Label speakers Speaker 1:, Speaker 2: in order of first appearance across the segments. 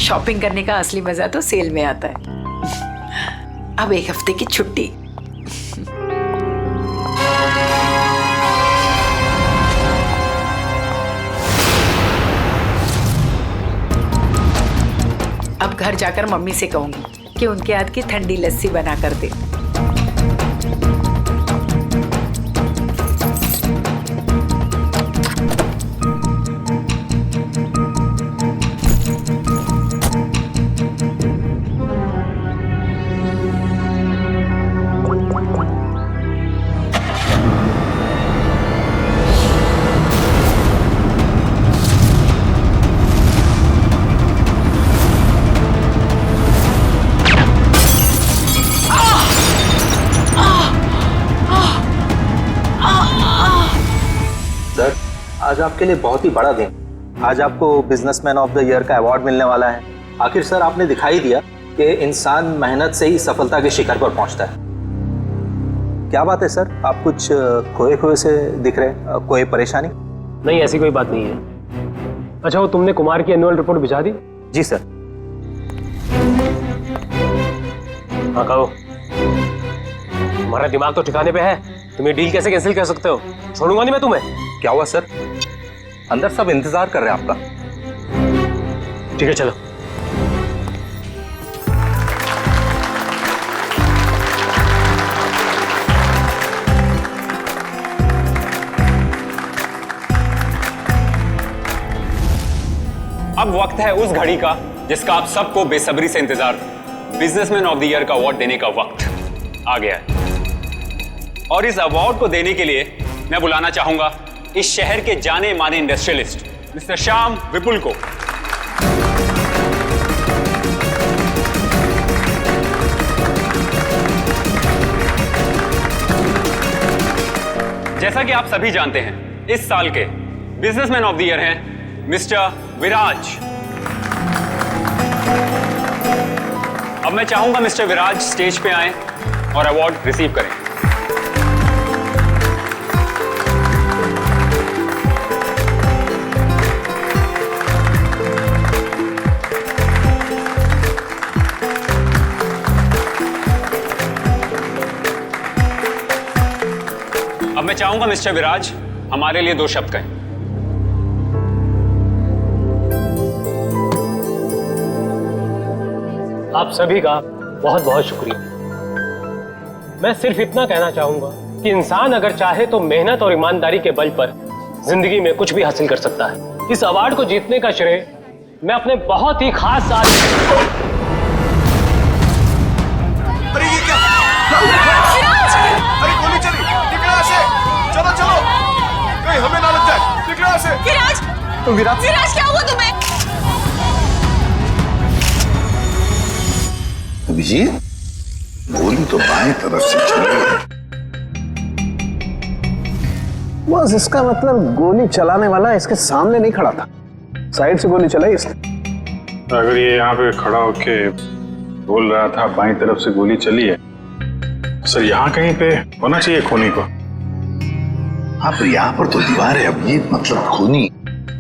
Speaker 1: Shopping करने का असली मजा तो सेल में आता है। अब 1 हफ्ते की छुट्टी। अब घर जाकर मम्मी से कहूंगी कि उनके हाथ की ठंडी लस्सी बना कर दे।
Speaker 2: आज आपके लिए बहुत ही बड़ा दिन। आज आपको बिजनेसमैन ऑफ द ईयर का अवार्ड मिलने वाला है। आखिर सर आपने दिखाई दिया कि इंसान मेहनत से ही सफलता के शिखर पर पहुंचता है। क्या बात है सर, आप कुछ खोए खोए से दिख रहे हैं? कोई परेशानी?
Speaker 3: नहीं, ऐसी कोई बात नहीं है। अच्छा, वो तुमने कुमार की एनुअल रिपोर्ट भिजा दी?
Speaker 2: जी सर।
Speaker 3: हाँ कहो, तुम्हारा दिमाग तो ठिकाने पे है। तुम ये डील कैसे कैंसिल कर सकते हो? छोड़ूंगा नहीं मैं तुम्हें।
Speaker 2: क्या हुआ सर? अंदर सब इंतजार कर रहे हैं आपका।
Speaker 3: ठीक है चलो।
Speaker 4: अब वक्त है उस घड़ी का जिसका आप सबको बेसब्री से इंतजार था। बिजनेसमैन ऑफ द ईयर का अवार्ड देने का वक्त आ गया है। और इस अवार्ड को देने के लिए मैं बुलाना चाहूंगा इस शहर के जाने माने इंडस्ट्रियलिस्ट मिस्टर श्याम विपुल को। जैसा कि आप सभी जानते हैं, इस साल के बिजनेसमैन ऑफ द ईयर हैं मिस्टर विराज। अब मैं चाहूंगा मिस्टर विराज स्टेज पे आएं और अवार्ड रिसीव करें। अब मैं चाहूंगा मिस्टर विराज हमारे लिए 2 शब्द कहें।
Speaker 3: आप सभी का बहुत बहुत शुक्रिया। मैं सिर्फ इतना कहना चाहूंगा कि इंसान अगर चाहे तो मेहनत और ईमानदारी के बल पर जिंदगी में कुछ भी हासिल कर सकता है। इस अवार्ड को जीतने का श्रेय मैं अपने बहुत ही खास साथी
Speaker 5: हमें ना लग जाए। निकलो से। विराज, विराज क्या हुआ तुम्हें?
Speaker 6: अभिजीत, गोली तो बाएं तरफ से चल रही है।
Speaker 7: बस इसका मतलब गोली चलाने वाला इसके सामने नहीं खड़ा था, साइड से गोली चलाई इसने।
Speaker 5: अगर ये यहाँ पे खड़ा होके बोल रहा था बाएं तरफ से गोली चली है, सर यहाँ कहीं पे होना चाहिए खूनी को।
Speaker 6: हाँ, पर यहाँ पर तो दीवार है अभिजीत, मतलब खूनी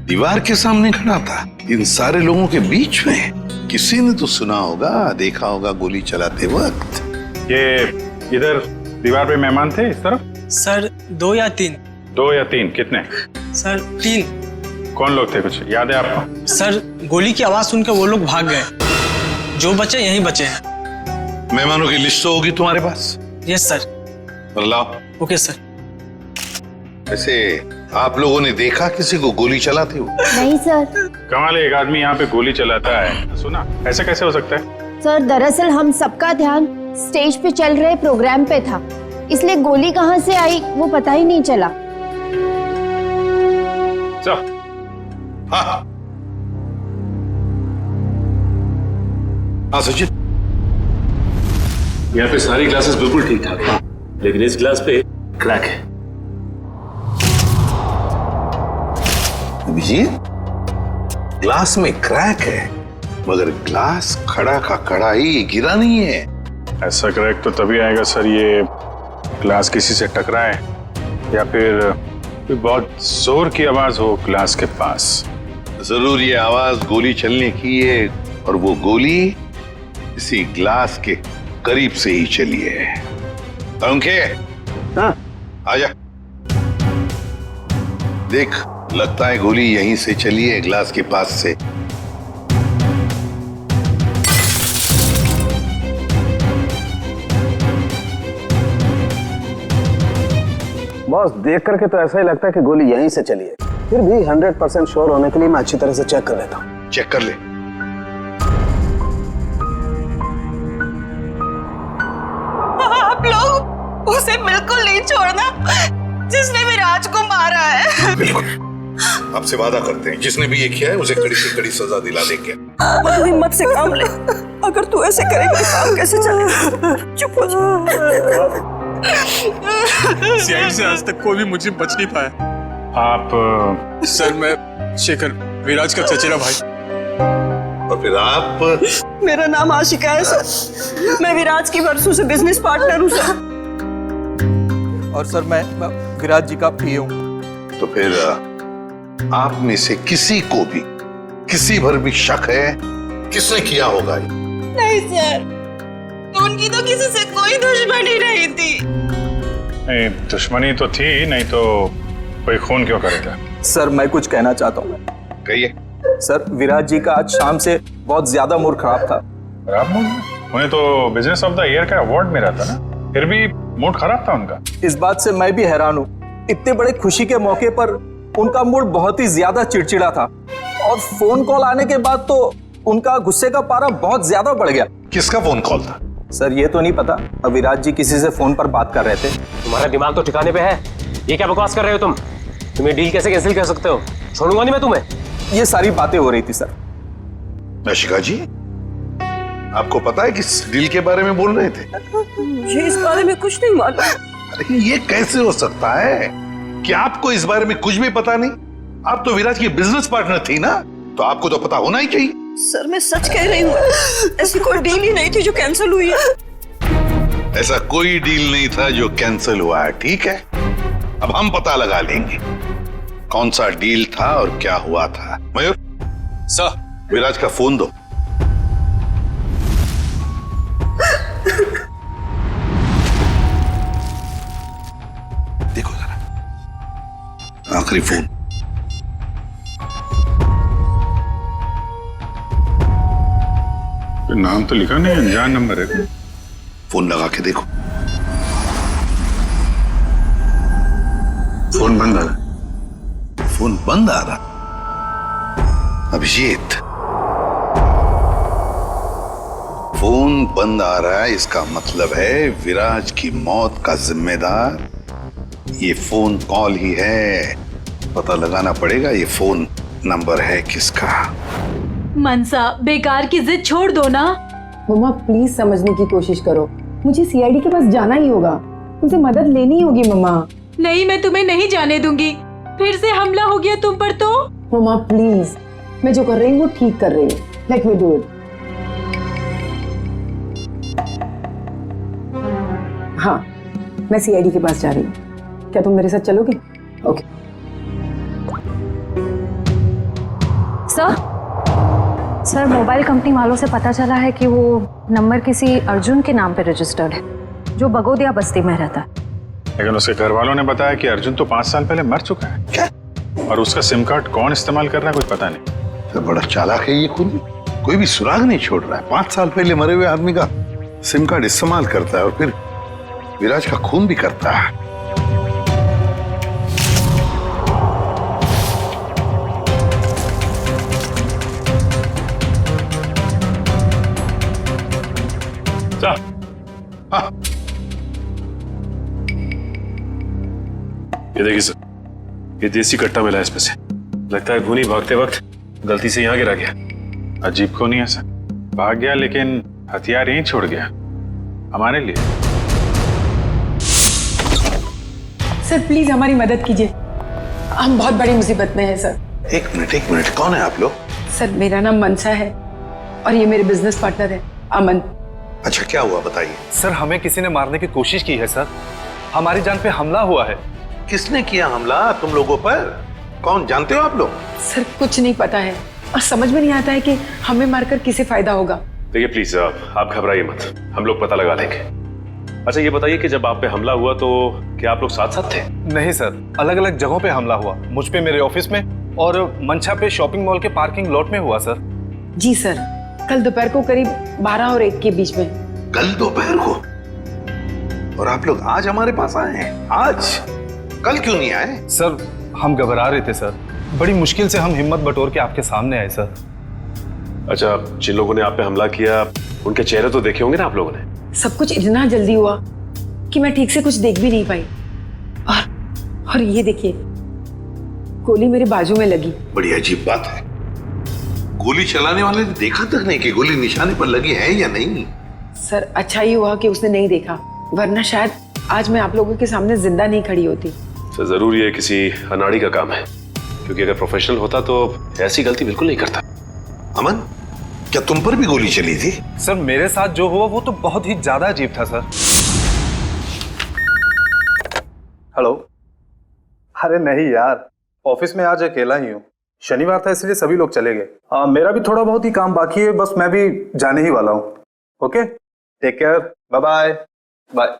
Speaker 6: दीवार के सामने खड़ा था इन सारे लोगों के बीच में। किसी ने तो सुना होगा, देखा होगा गोली चलाते वक्त।
Speaker 5: ये इधर दीवार पे मेहमान थे इस तरफ?
Speaker 8: सर 2 या 3।
Speaker 5: 2 या 3? कितने?
Speaker 8: सर 3।
Speaker 5: कौन लोग थे, कुछ याद है आपको?
Speaker 8: सर गोली की आवाज सुनकर वो लोग भाग गए। जो बचे यहीं बचे हैं।
Speaker 6: मेहमानों की लिस्ट तो होगी तुम्हारे पास?
Speaker 8: Yes sir.
Speaker 6: लाओ।
Speaker 8: Okay sir.
Speaker 6: वैसे आप लोगों ने देखा किसी को गोली चलाते हुए?
Speaker 9: नहीं सर।
Speaker 5: कमाल है, एक आदमी यहाँ पे गोली चलाता है, सुना? ऐसा कैसे हो सकता है?
Speaker 9: सर दरअसल हम सबका ध्यान स्टेज पे चल रहे प्रोग्राम पे था, इसलिए गोली कहाँ से आई वो पता ही नहीं चला।
Speaker 6: हाँ हाँ सचिन,
Speaker 10: यहाँ पे सारी क्लासेस बिल्कुल ठीक ठाक है, लेकिन इस क्लास पे क्रैक है।
Speaker 6: अभिजीत, ग्लास में क्रैक है, मगर ग्लास खड़ा का खड़ा ही गिरा नहीं है।
Speaker 5: ऐसा क्रैक तो तभी आएगा सर, ये ग्लास किसी से टकराए या फिर कोई बहुत जोर की आवाज हो ग्लास के पास।
Speaker 6: जरूर ये आवाज गोली चलने की, ये और वो गोली इसी ग्लास के करीब से ही चली है। अंके,
Speaker 7: हाँ
Speaker 6: आजा। देख, लगता है गोली यहीं से चली है, ग्लास के पास से।
Speaker 7: बॉस, देख करके तो ऐसा ही लगता है कि गोली यहीं से चली है। फिर भी 100% श्योर होने के लिए मैं अच्छी तरह से चेक कर लेता हूँ।
Speaker 6: चेक कर ले।
Speaker 11: आप लोग उसे बिल्कुल नहीं छोड़ना जिसने विराज को मारा है।
Speaker 6: बिल्कुल, आपसे वादा करते हैं जिसने भी ये किया है उसे कड़ी से कड़ी सजा दिला देंगे।
Speaker 11: हिम्मत से काम ले, अगर तू ऐसे करेगा तो काम कैसे चलेगा? चुप हो जा।
Speaker 12: सीआईडी से आज तक कोई भी मुझे बच नहीं पाया।
Speaker 5: आप
Speaker 12: सर, मैं शेखर, विराज का चचेरा भाई।
Speaker 6: और फिर आप?
Speaker 11: मेरा नाम आशिका है सर, मैं विराज की वर्षों से बिजनेस पार्टनर हूँ सर।
Speaker 2: और सर मैं विराज जी का पीए हूँ।
Speaker 6: तो फिर आप में से किसी को भी किसी भर भी शक है किसने किया होगा ये?
Speaker 11: नहीं सर, उनकी तो किसी से कोई दुश्मनी नहीं थी।
Speaker 5: नहीं, दुश्मनी तो थी, नहीं तो कोई खून क्यों करेगा?
Speaker 2: सर मैं कुछ कहना चाहता हूँ।
Speaker 6: कहिए।
Speaker 2: सर विराज जी का आज शाम से बहुत ज्यादा मूड खराब था।
Speaker 5: खराब मूड? उन्हें तो बिजनेस ऑफ द ईयर का अवार्ड मिला था ना, फिर भी मूड खराब था उनका।
Speaker 2: इस बात से मैं भी हैरान हूँ, इतने बड़े खुशी के मौके पर उनका मूड बहुत ही ज्यादा चिड़चिड़ा था और फोन कॉल आने के बाद तो उनका गुस्से का पारा बहुत ज्यादा बढ़ गया।
Speaker 6: किसका फोन कॉल था?
Speaker 2: सर ये तो नहीं पता, विराज जी किसी से फोन पर बात कर रहे थे।
Speaker 3: तुम्हारा दिमाग तो ठिकाने पे है, ये क्या बकवास कर रहे हो तुम? तुम्हें डील कैसे कैंसिल कर सकते हो? छोड़ूंगा नहीं मैं तुम्हें।
Speaker 2: ये सारी बातें हो रही थी सर।
Speaker 6: आशिका जी, आपको पता है किस डील के बारे में बोल रहे थे?
Speaker 11: मुझे इस बारे में कुछ नहीं मालूम।
Speaker 6: अरे ये कैसे हो सकता है कि आपको इस बारे में कुछ भी पता नहीं? आप तो विराज की बिजनेस पार्टनर थी ना, तो आपको तो पता होना ही चाहिए।
Speaker 11: सर मैं सच कह रही हूँ, ऐसी कोई डील ही नहीं थी जो कैंसिल हुई है।
Speaker 6: ऐसा कोई डील नहीं था जो कैंसिल हुआ है, ठीक है? अब हम पता लगा लेंगे कौन सा डील था और क्या हुआ था। मयूर
Speaker 12: सर,
Speaker 6: विराज का फोन दो। देखो जरा, आखिरी फोन।
Speaker 5: नाम तो लिखा नहीं, अनजान नंबर है।
Speaker 6: फोन लगा के देखो।
Speaker 5: फोन बंद आ रहा।
Speaker 6: फोन बंद आ रहा। अभिजीत, फोन बंद आ रहा है, इसका मतलब है विराज की मौत का जिम्मेदार ये फोन कॉल ही है। पता लगाना पड़ेगा ये फोन नंबर है किसका।
Speaker 13: मनसा, बेकार की जिद छोड़ दो ना।
Speaker 1: मम्मा प्लीज समझने की कोशिश करो, मुझे सीआईडी के पास जाना ही होगा, उनसे मदद लेनी होगी। मम्मा
Speaker 13: नहीं, मैं तुम्हें नहीं जाने दूंगी। फिर से हमला हो गया तुम पर तो।
Speaker 1: मम्मा प्लीज, मैं जो कर रही हूँ वो ठीक कर रही हूँ, लेट मी डू इट। हाँ, मैं सीआईडी के पास जा रही हूँ, क्या तुम मेरे साथ चलोगे? ओके।
Speaker 13: सर, मोबाइल कंपनी वालों से पता चला है कि वो नंबर किसी अर्जुन के नाम पे रजिस्टर्ड है, जो बगोदिया बस्ती में रहता है।
Speaker 5: लेकिन उसके घर वालों ने बताया कि अर्जुन तो 5 साल पहले मर चुका है।
Speaker 6: क्या?
Speaker 5: और उसका सिम कार्ड कौन इस्तेमाल कर रहा है कुछ पता नहीं।
Speaker 6: तो बड़ा चालाक है ये खूनी, कोई भी सुराग नहीं छोड़ रहा है। 5 साल पहले मरे हुए आदमी का सिम कार्ड इस्तेमाल करता है और फिर विराज का खून भी करता है।
Speaker 5: हाँ। ये देखिए सर, ये देसी कट्टा मिला है इसमें से। लगता है खूनी भागते वक्त गलती से यहाँ गिरा गया। अजीब खूनी है सर, भाग गया लेकिन हथियार यहीं छोड़ गया हमारे लिए।
Speaker 1: सर प्लीज हमारी मदद कीजिए, हम बहुत बड़ी मुसीबत में हैं सर।
Speaker 6: एक मिनट, कौन है आप लोग?
Speaker 1: सर मेरा नाम मनसा है और ये मेरे बिजनेस पार्टनर है अमन।
Speaker 6: अच्छा, क्या हुआ बताइए।
Speaker 12: सर, हमें किसी ने मारने की कोशिश की है सर, हमारी जान पे हमला हुआ है।
Speaker 6: किसने किया हमला तुम लोगों पर? कौन, जानते हो आप लोग?
Speaker 1: सर कुछ नहीं पता है, और समझ में नहीं आता है कि हमें मारकर किसे फायदा होगा।
Speaker 5: देखिए प्लीज आप घबराइए मत, हम लोग पता लगा लेंगे। अच्छा ये बताइए कि जब आप पे हमला हुआ तो क्या आप लोग साथ साथ थे?
Speaker 12: नहीं सर, अलग अलग जगहों पे हमला हुआ। मुझ पे मेरे ऑफिस में और मंछा पे शॉपिंग मॉल के पार्किंग लॉट में हुआ सर।
Speaker 1: जी सर, कल दोपहर को करीब 12 और 1 के बीच में।
Speaker 6: कल दोपहर को? और आप लोग आज हमारे पास आए हैं? आज? कल क्यों नहीं आए?
Speaker 12: सर हम घबरा रहे थे सर, बड़ी मुश्किल से हम हिम्मत बटोर के आपके सामने आए सर।
Speaker 5: अच्छा जिन लोगों ने आप पे हमला किया उनके चेहरे तो देखे होंगे ना आप लोगों ने?
Speaker 1: सब कुछ इतना जल्दी हुआ कि मैं ठीक से कुछ देख भी नहीं पाई। और ये देखिए, गोली मेरे बाजू में लगी।
Speaker 6: बड़ी अजीब बात है, गोली चलाने वाले ने देखा तक नहीं कि गोली निशाने पर लगी है या नहीं।
Speaker 1: सर अच्छा ही हुआ कि उसने नहीं देखा, वरना शायद आज मैं आप लोगों के सामने जिंदा नहीं खड़ी होती।
Speaker 5: सर जरूर ये किसी अनाड़ी का काम है, क्योंकि अगर प्रोफेशनल होता तो ऐसी गलती बिल्कुल नहीं करता।
Speaker 6: अमन, क्या तुम पर भी गोली चली थी?
Speaker 12: सर मेरे साथ जो हुआ वो तो बहुत ही ज्यादा अजीब था सर। हेलो। अरे नहीं यार, ऑफिस में आज अकेला ही हूँ, शनिवार था इसलिए सभी लोग चले गए। मेरा भी थोड़ा बहुत ही काम बाकी है, बस मैं भी जाने ही वाला हूँ। Okay, take care, bye bye. Bye.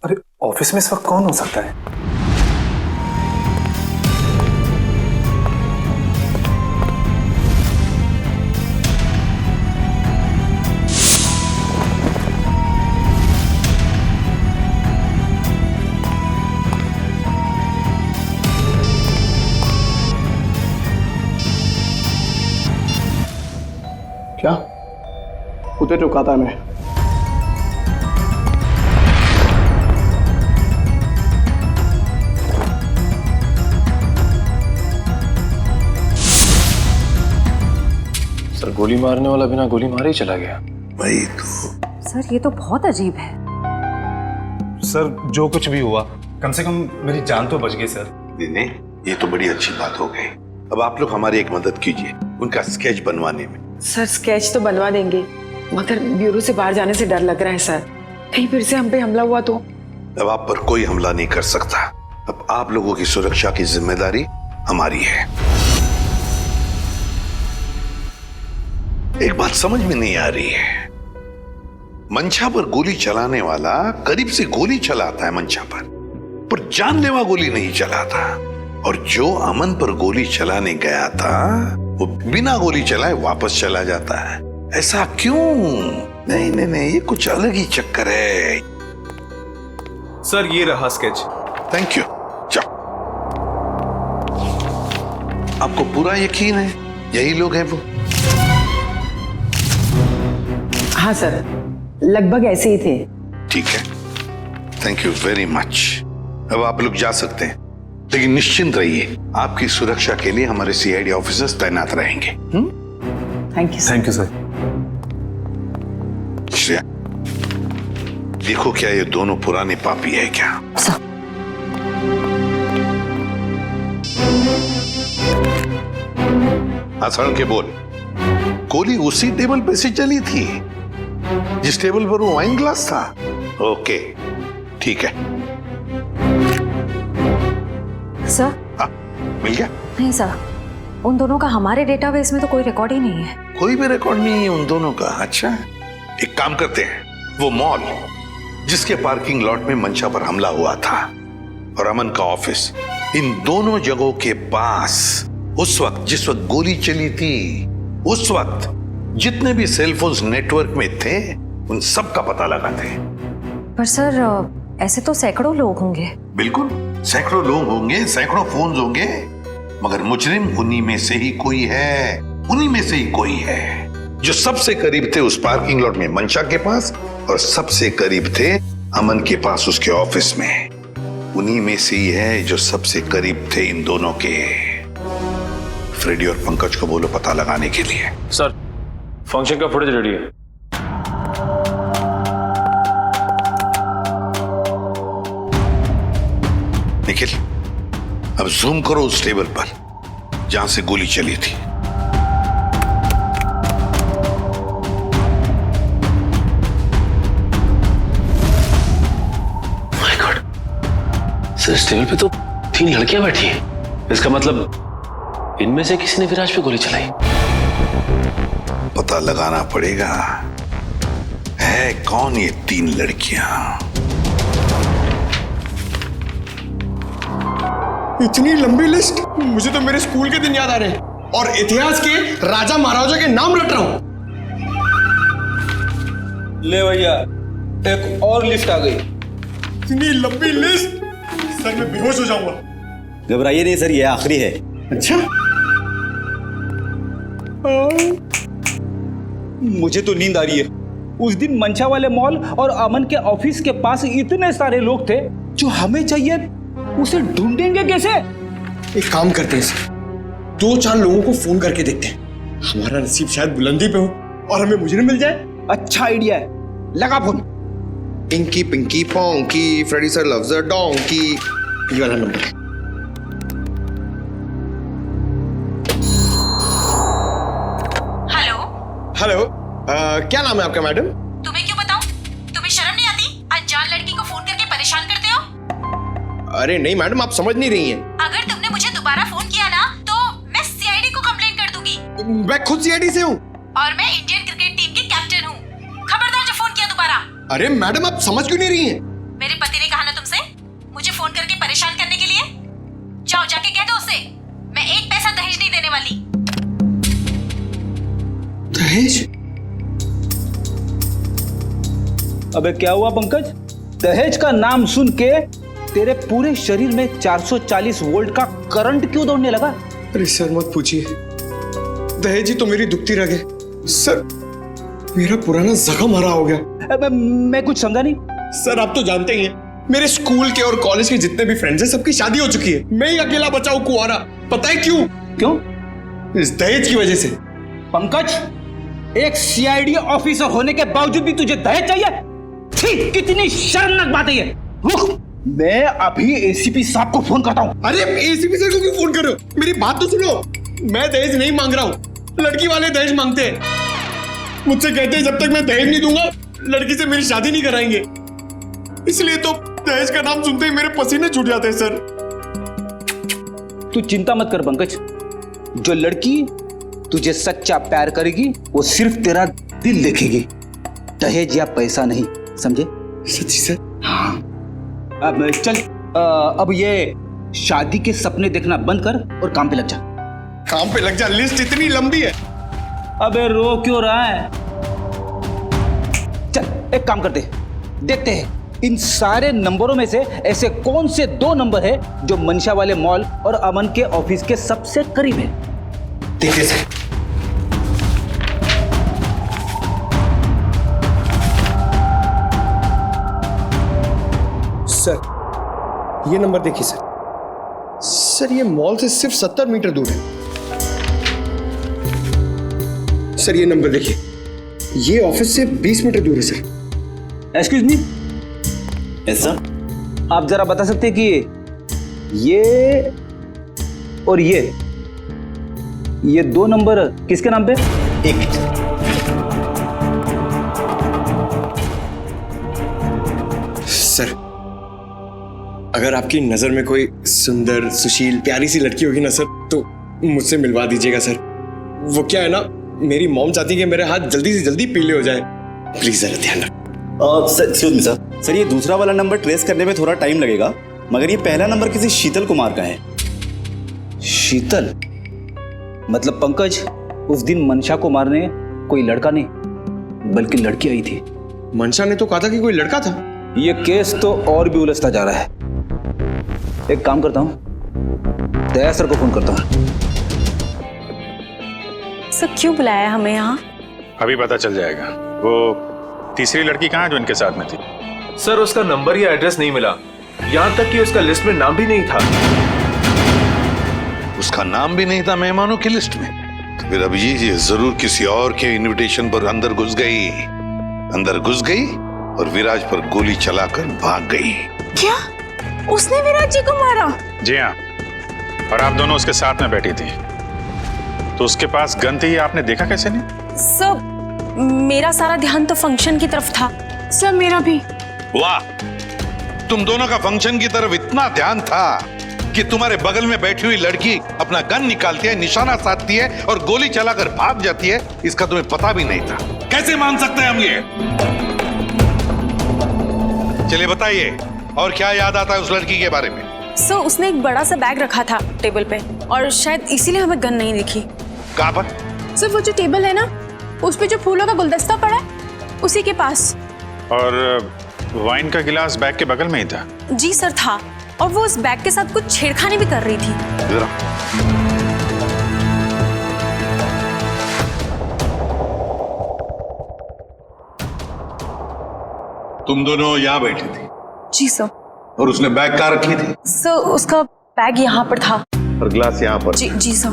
Speaker 12: अरे ऑफिस में इस वक्त कौन हो सकता है?
Speaker 7: क्या उधर रुका था मैं?
Speaker 3: सर गोली मारने वाला बिना गोली मारे ही चला गया।
Speaker 6: भाई तो
Speaker 13: सर ये तो बहुत अजीब है।
Speaker 12: सर जो कुछ भी हुआ, कम से कम मेरी जान तो बच गई सर।
Speaker 6: नहीं, ये तो बड़ी अच्छी बात हो गई। अब आप लोग हमारी एक मदद कीजिए उनका स्केच बनवाने में।
Speaker 1: सर स्केच तो बनवा देंगे, मगर ब्यूरो से बाहर जाने से डर लग रहा है सर, कहीं फिर से हम पे हमला हुआ तो।
Speaker 6: अब आप पर कोई हमला नहीं कर सकता। अब आप लोगों की सुरक्षा की जिम्मेदारी हमारी है। एक बात समझ में नहीं आ रही है, मंछा पर गोली चलाने वाला करीब से गोली चलाता है मंछा पर जानलेवा गोली नहीं चलाता, और जो अमन पर गोली चलाने गया था वो बिना गोली चलाए वापस चला जाता है। ऐसा क्यों? नहीं नहीं नहीं, ये कुछ अलग ही चक्कर है।
Speaker 12: सर ये रहा स्केच।
Speaker 6: Thank you. जाओ। आपको पूरा यकीन है यही लोग हैं वो?
Speaker 1: हाँ सर, लगभग ऐसे ही थे।
Speaker 6: ठीक है, थैंक यू वेरी मच। अब आप लोग जा सकते हैं, लेकिन निश्चिंत रहिए, आपकी सुरक्षा के लिए हमारे सीआईडी ऑफिसर्स तैनात रहेंगे।
Speaker 1: Thank you.
Speaker 12: Thank you sir.
Speaker 6: Shreya, देखो क्या ये दोनों पुराने पापी है क्या? आसान के बोल, गोली उसी टेबल पे से चली थी जिस टेबल पर वो वाइन ग्लास था? ओके ठीक है।
Speaker 13: सर
Speaker 6: मिल गया?
Speaker 13: नहीं सर, उन दोनों का हमारे डेटाबेस में तो कोई रिकॉर्ड ही नहीं है।
Speaker 6: कोई भी रिकॉर्ड नहीं है उन दोनों का? अच्छा, एक काम करते हैं, वो मॉल जिसके पार्किंग लॉट में मंशा पर हमला हुआ था और अमन का ऑफिस, इन दोनों जगहों के पास उस वक्त जिस वक्त गोली चली थी, उस वक्त जितने भी सेलफोन्स नेटवर्क में थे उन सब का पता लगाते हैं।
Speaker 13: पर सर ऐसे तो सैकड़ों लोग होंगे।
Speaker 6: बिल्कुल, सैकड़ों लोग होंगे, सैकड़ों फोन होंगे, मगर मुजरिम उन्हीं में से ही कोई है, उन्हीं में से ही कोई है जो सबसे करीब थे उस पार्किंग लॉट में मंशा के पास, और सबसे करीब थे अमन के पास उसके ऑफिस में। उन्हीं में से ही है जो सबसे करीब थे इन दोनों के। फ्रेडी और पंकज को बोलो पता लगाने के लिए।
Speaker 3: सर फंक्शन का फुटेज रेडी है।
Speaker 6: निखिल, अब जूम करो उस टेबल पर जहां से गोली चली थी।
Speaker 3: माय गॉड, सर इस टेबल पे तो
Speaker 10: 3 लड़कियां बैठी हैं। इसका मतलब इनमें से किसी ने विराज पे गोली चलाई।
Speaker 6: पता लगाना पड़ेगा है कौन ये 3 लड़कियां।
Speaker 14: इतनी लंबी लिस्ट, मुझे तो मेरे स्कूल के दिन याद आ रहे हैं और इतिहास के राजा महाराजा के नाम रट रहा हूं।
Speaker 7: ले भैया, एक और लिस्ट आ गई।
Speaker 14: इतनी लंबी लिस्ट, सर मैं बेहोश हो जाऊंगा।
Speaker 7: घबराइए नहीं सर, ये आखिरी है।
Speaker 14: अच्छा,
Speaker 7: मुझे तो नींद आ रही है। उस दिन मंशा वाले मॉल और अमन के ऑफिस के पास इतने सारे लोग थे, जो हमें चाहिए उसे ढूंढेंगे कैसे?
Speaker 14: एक काम करते हैं सर, 2-4 लोगों को फोन करके देखते हैं। हमारा नसीब शायद बुलंदी पे हो और हमें मुजरिम मिल जाए।
Speaker 7: अच्छा आइडिया है, लगा phone.
Speaker 14: Inky pinky ponky, Freddy sir loves a donkey, ये वाला नंबर। हेलो, क्या नाम है आपका मैडम?
Speaker 11: तुम्हें क्यों बताऊं? तुम्हें शर्म नहीं आती? अनजान लड़की को फोन करके परेशान करते हो।
Speaker 14: अरे नहीं मैडम, आप समझ नहीं रही हैं।
Speaker 11: अगर तुमने मुझे दोबारा फोन किया ना तो मैं सीआईडी को कंप्लेंट कर दूंगी।
Speaker 14: मैं खुद सीआईडी से हूँ
Speaker 11: और मैं इंडियन क्रिकेट टीम की कैप्टन हूँ। खबरदार जो फोन किया दोबारा।
Speaker 14: अरे मैडम, आप समझ क्यों नहीं रही हैं?
Speaker 11: मेरे पति ने कहा ना तुमसे मुझे फोन करके परेशान करने के लिए। जाओ जाके कह दो उसे मैं 1 पैसा दहेज नहीं देने वाली।
Speaker 14: दहेज?
Speaker 7: अबे क्या हुआ पंकज? दहेज का नाम सुन के तेरे पूरे शरीर में 440 वोल्ट का करंट क्यों दौड़ने लगा?
Speaker 14: अरे सर मत पूछिए, दहेज ही तो मेरी दुखती रग है। सर मेरा पुराना जख्म हरा हो गया।
Speaker 7: अबे मैं कुछ समझा नहीं।
Speaker 14: सर आप तो जानते ही हैं, मेरे स्कूल के और कॉलेज के जितने भी फ्रेंड्स हैं सबकी शादी हो चुकी है। मैं ही अकेला बचा हूं कुंवारा। पता है क्यों?
Speaker 7: क्यों?
Speaker 14: इस दहेज की वजह से।
Speaker 7: पंकज, एक सीआईडी ऑफिसर होने के बावजूद भी तुझे दहेज चाहिए? छी, कितनी शर्मनाक बात है ये। रुक, मैं अभी एसीपी साहब को फोन करता हूँ।
Speaker 14: अरे एसीपी सर को क्यों फोन कर रहे हो? मेरी बात तो सुनो। मैं दहेज नहीं मांग रहा हूँ, लड़की वाले दहेज मांगते हैं। मुझसे कहते हैं जब तक मैं दहेज नहीं दूंगा लड़की से मेरी शादी नहीं कराएंगे। इसलिए तो दहेज का नाम सुनते ही मेरे पसीने छूट जाते हैं सर।
Speaker 7: तू चिंता मत कर पंकज, जो लड़की तुझे सच्चा प्यार करेगी वो सिर्फ तेरा दिल देखेगी, दहेज या पैसा नहीं, समझे?
Speaker 14: सच्ची सर?
Speaker 7: हाँ। अब चल, अब ये शादी के सपने देखना बंद कर और काम पे लग जा।
Speaker 14: काम पे लग जा? लिस्ट इतनी लंबी है।
Speaker 7: अबे रो क्यों रहा है? चल एक काम करते, देखते हैं इन सारे नंबरों में से ऐसे कौन से 2 नंबर है जो मंशा वाले मॉल और अमन के ऑफिस के सबसे करीब है।
Speaker 14: देखिए सर, सर ये नंबर देखिए सर। सर ये मॉल से सिर्फ 70 मीटर दूर है। सर ये नंबर देखिए, ये ऑफिस से 20 मीटर दूर है सर।
Speaker 7: एक्सक्यूज मी,
Speaker 10: ऐसा
Speaker 7: आप जरा बता सकते हैं कि ये और ये 2 नंबर किसके नाम पे?
Speaker 14: एक मिनट। सर अगर आपकी नजर में कोई सुंदर सुशील प्यारी सी लड़की होगी ना सर, तो मुझसे मिलवा दीजिएगा सर। वो क्या है ना, मेरी मॉम चाहती है कि मेरे हाथ जल्दी से जल्दी पीले हो जाए। प्लीज जरा ध्यान रखो।
Speaker 15: सर ये दूसरा वाला नंबर ट्रेस करने में थोड़ा टाइम लगेगा, मगर ये पहला नंबर किसी शीतल कुमार का है।
Speaker 7: शीतल? मतलब पंकज, उस दिन मंशा को मारने कोई लड़का नहीं बल्कि लड़की आई थी।
Speaker 14: मंशा ने तो कहा था कि कोई लड़का था।
Speaker 7: ये केस तो और भी उलझता जा रहा है। एक काम करता हूँ, दया सर को फोन करता हूँ।
Speaker 16: सर क्यों बुलाया हमें यहाँ?
Speaker 5: अभी पता चल जाएगा। वो तीसरी लड़की कहाँ है जो इनके साथ में थी?
Speaker 12: सर उसका नंबर या एड्रेस नहीं मिला, यहाँ तक कि उसका लिस्ट में नाम भी नहीं था।
Speaker 6: उसका नाम भी नहीं था मेहमानों की लिस्ट में? तो फिर अब ये जरूर किसी और के इनविटेशन पर अंदर घुस गई और विराज पर गोली चलाकर भाग गई।
Speaker 16: क्या उसने विराज जी को मारा?
Speaker 5: जी हाँ, और आप दोनों उसके साथ में बैठी थी, तो उसके पास गन थी, आपने देखा कैसे नहीं?
Speaker 16: सर मेरा सारा ध्यान तो फंक्शन की तरफ था। सर मेरा भी।
Speaker 6: वाह, तुम दोनों का फंक्शन की तरफ इतना ध्यान था कि तुम्हारे बगल में बैठी हुई लड़की अपना गन निकालती है, निशाना साधती है और गोली चलाकर भाग जाती है, इसका तुम्हें पता भी नहीं था? कैसे मान सकते हैं हम ये? चलिए बताइए, और क्या याद आता है उस लड़की के बारे में?
Speaker 16: सर उसने एक बड़ा सा बैग रखा था टेबल पे और शायद इसीलिए हमें गन नहीं दिखी।
Speaker 6: कहाँ पर?
Speaker 16: सर वो जो टेबल है ना, उस पे जो फूलों का गुलदस्ता पड़ा है, उसी के पास।
Speaker 5: और वाइन का गिलास बैग के बगल में ही था?
Speaker 16: जी सर था, और वो उस बैग के साथ कुछ छेड़खानी भी कर रही थी।
Speaker 6: तुम दोनों यहाँ बैठी थी?
Speaker 16: जी सर।
Speaker 6: और उसने बैग कहाँ रखी थी?
Speaker 16: सर उसका बैग यहाँ पर था
Speaker 6: और गिलास यहाँ पर?
Speaker 16: जी जी सर।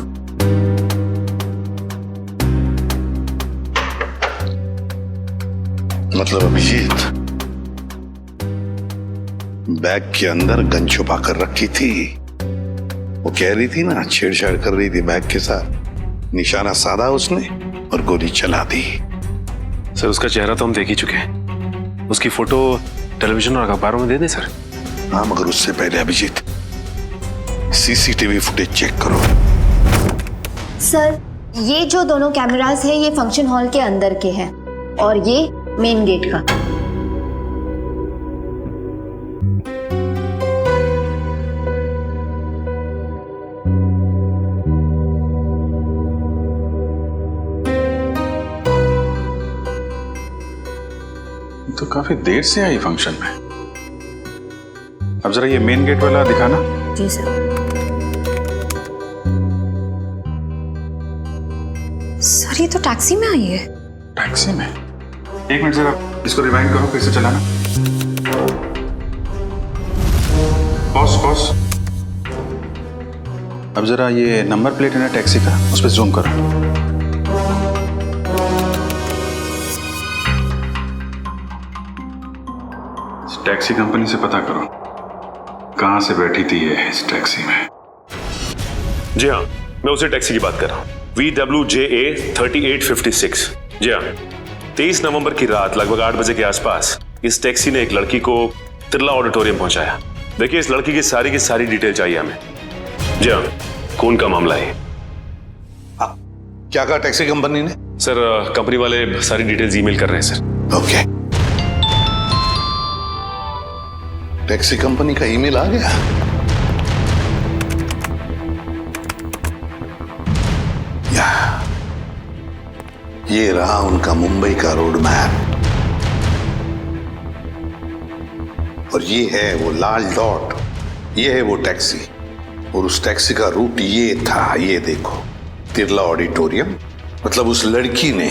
Speaker 6: मतलब अभिजीत बैग के अंदर गन छुपा कर रखी थी। वो कह रही थी ना, छेड़छाड़ कर रही थी बैग के साथ, निशाना साधा उसने और गोली चला दी।
Speaker 10: सर उसका चेहरा तो हम देख ही चुके हैं, उसकी फोटो टेलीविजन और अखबारों में दे दें सर?
Speaker 6: हाँ, मगर उससे पहले अभिजीत सीसीटीवी फुटेज चेक करो।
Speaker 9: सर ये जो दोनों कैमरास है ये फंक्शन हॉल के अंदर के हैं और ये मेन गेट का।
Speaker 5: तो काफी देर से आई फंक्शन में। अब जरा ये मेन गेट वाला दिखाना।
Speaker 16: जी सर। सर ये तो टैक्सी में आई है।
Speaker 5: टैक्सी में? एक मिनट जरा इसको रिवाइंड करो, फिर से चलाना। Pause pause. अब जरा ये नंबर प्लेट है ना टैक्सी का, उस पर जूम करो। टैक्सी कंपनी से पता करो कहां से बैठी थी ये इस टैक्सी में।
Speaker 10: जी हाँ, मैं उसी टैक्सी की बात कर रहा हूँ, VWJA 3856। जी हाँ, 23 नवंबर की रात लगभग 8 बजे के आसपास इस टैक्सी ने एक लड़की को तिरला ऑडिटोरियम पहुंचाया। देखिए इस लड़की की सारी डिटेल चाहिए हमें। जी हाँ, खून का मामला है।
Speaker 6: क्या कहा टैक्सी कंपनी ने?
Speaker 10: सर कंपनी वाले सारी डिटेल्स ईमेल कर रहे हैं सर।
Speaker 6: ओके, टैक्सी कंपनी का ईमेल आ गया। ये रहा उनका मुंबई का रोड मैप और ये है वो लाल डॉट, ये है वो टैक्सी और उस टैक्सी का रूट ये था, ये देखो, तिरला ऑडिटोरियम। मतलब उस लड़की ने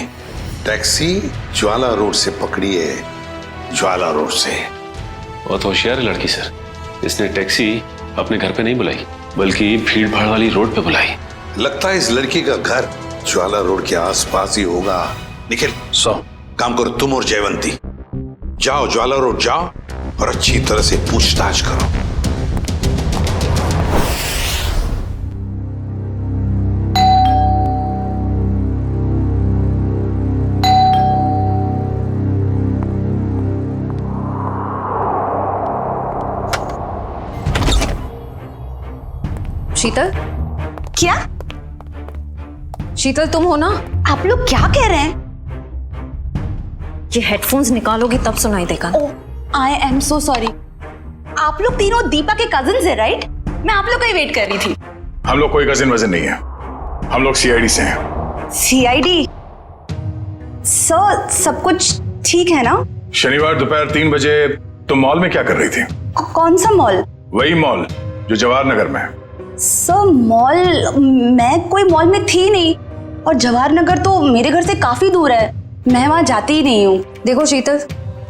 Speaker 6: टैक्सी ज्वाला रोड से पकड़ी है, ज्वाला रोड से।
Speaker 10: बहुत होशियार है लड़की सर, इसने टैक्सी अपने घर पे नहीं बुलाई बल्कि भीड़ भाड़ वाली रोड पे बुलाई।
Speaker 6: लगता है इस लड़की का घर ज्वाला रोड के आसपास ही होगा। निखिल, काम करो तुम और जयवंती, जाओ ज्वाला रोड जाओ और अच्छी तरह से पूछताछ करो।
Speaker 13: शीतल?
Speaker 16: क्या?
Speaker 13: शीतल तुम हो ना?
Speaker 16: आप लोग क्या कह रहे हैं?
Speaker 13: ये हेडफोन्स निकालोगी तब सुनाई देगा।
Speaker 16: I am so sorry. आप लोग तीनों दीपा के कजिन्स हैं, राइट? मैं आप लोग का ही वेट कर रही थी।
Speaker 5: हम लोग कोई कजिन वजन नहीं है, हम लोग सीआईडी से हैं।
Speaker 16: सीआईडी? सर सब कुछ ठीक है ना?
Speaker 5: शनिवार दोपहर 3 बजे तुम मॉल में क्या कर रही थी?
Speaker 16: कौन सा मॉल?
Speaker 5: वही मॉल जो जवाहर नगर में है।
Speaker 16: सर मॉल, मैं कोई मॉल में थी नहीं और जवाहर नगर तो मेरे घर से काफी दूर है, मैं वहां जाती ही नहीं हूँ।
Speaker 13: देखो शीतल,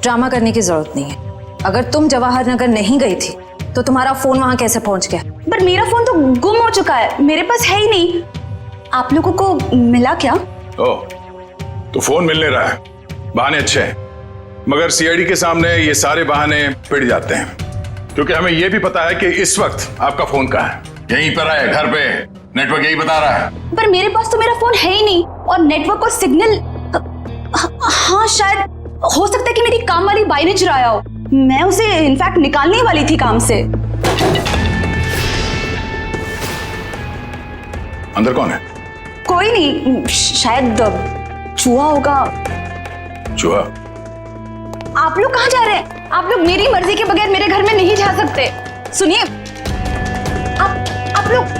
Speaker 13: ड्रामा करने की जरूरत नहीं है। अगर तुम जवाहर नगर नहीं गई थी तो तुम्हारा फोन वहां कैसे पहुंच गया?
Speaker 16: पर मेरा फोन तो गुम हो चुका है, मेरे पास है ही नहीं। आप लोगों को मिला क्या?
Speaker 5: ओह, तो फोन मिलने रहा है, बहाने अच्छे हैं, मगर सीआईडी के सामने ये सारे बहाने पिट जाते हैं, क्योंकि हमें यह भी पता है कि इस वक्त आपका फोन कहाँ है। यहीं पर है, घर पे, नेटवर्क यही बता रहा है।
Speaker 16: पर मेरे पास तो मेरा फोन है ही नहीं और नेटवर्क और सिग्नल, हाँ शायद हो सकता है कि मेरी काम वाली बाई ने चुराया हो। मैं उसे इनफैक्ट निकालने वाली थी काम से।
Speaker 5: अंदर कौन है?
Speaker 16: कोई नहीं, शायद चूहा होगा।
Speaker 5: चूहा?
Speaker 16: आप लोग कहाँ जा रहे हैं? आप लोग मेरी मर्जी के बगैर मेरे घर में नहीं जा सकते। सुनिए, आप लोग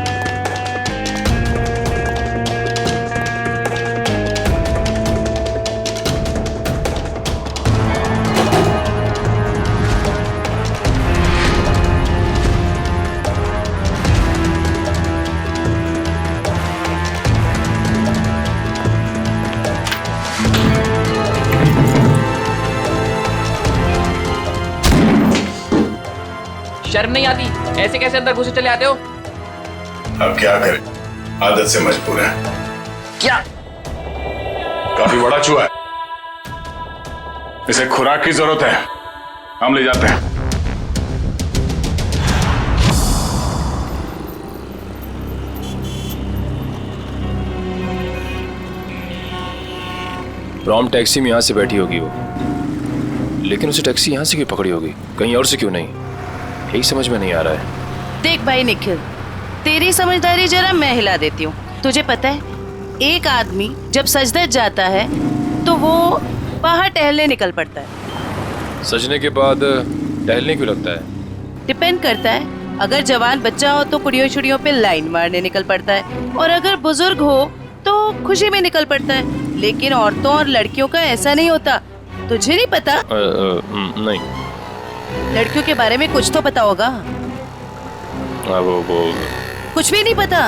Speaker 17: शर्म नहीं आती? ऐसे कैसे अंदर घुसे चले आते हो?
Speaker 5: अब क्या करें, आदत से मजबूर है।
Speaker 17: क्या?
Speaker 5: काफी बड़ा चूहा है, इसे खुराक की जरूरत है, हम ले जाते हैं।
Speaker 18: रॉम टैक्सी में यहां से बैठी होगी वो, लेकिन उसे टैक्सी यहां से क्यों पकड़ी होगी, कहीं और से क्यों नहीं? यही समझ में नहीं आ रहा है।
Speaker 11: देख भाई निखिल, तेरी समझदारी जरा मैं हिला देती हूँ। तुझे पता है, एक आदमी जब सज धज जाता है तो वो बाहर टहलने निकल पड़ता है।
Speaker 18: सजने के बाद टहलने क्यों लगता है?
Speaker 11: डिपेंड करता है, अगर जवान बच्चा हो तो कुड़ियों छुड़ियों पे लाइन मारने निकल पड़ता है, और अगर बुजुर्ग हो तो खुशी में निकल पड़ता है। लेकिन औरतों और लड़कियों का ऐसा नहीं होता। तुझे नहीं पता?
Speaker 18: नहीं।
Speaker 11: लड़कियों के बारे में कुछ तो पता होगा।
Speaker 18: वो
Speaker 11: कुछ भी नहीं पता?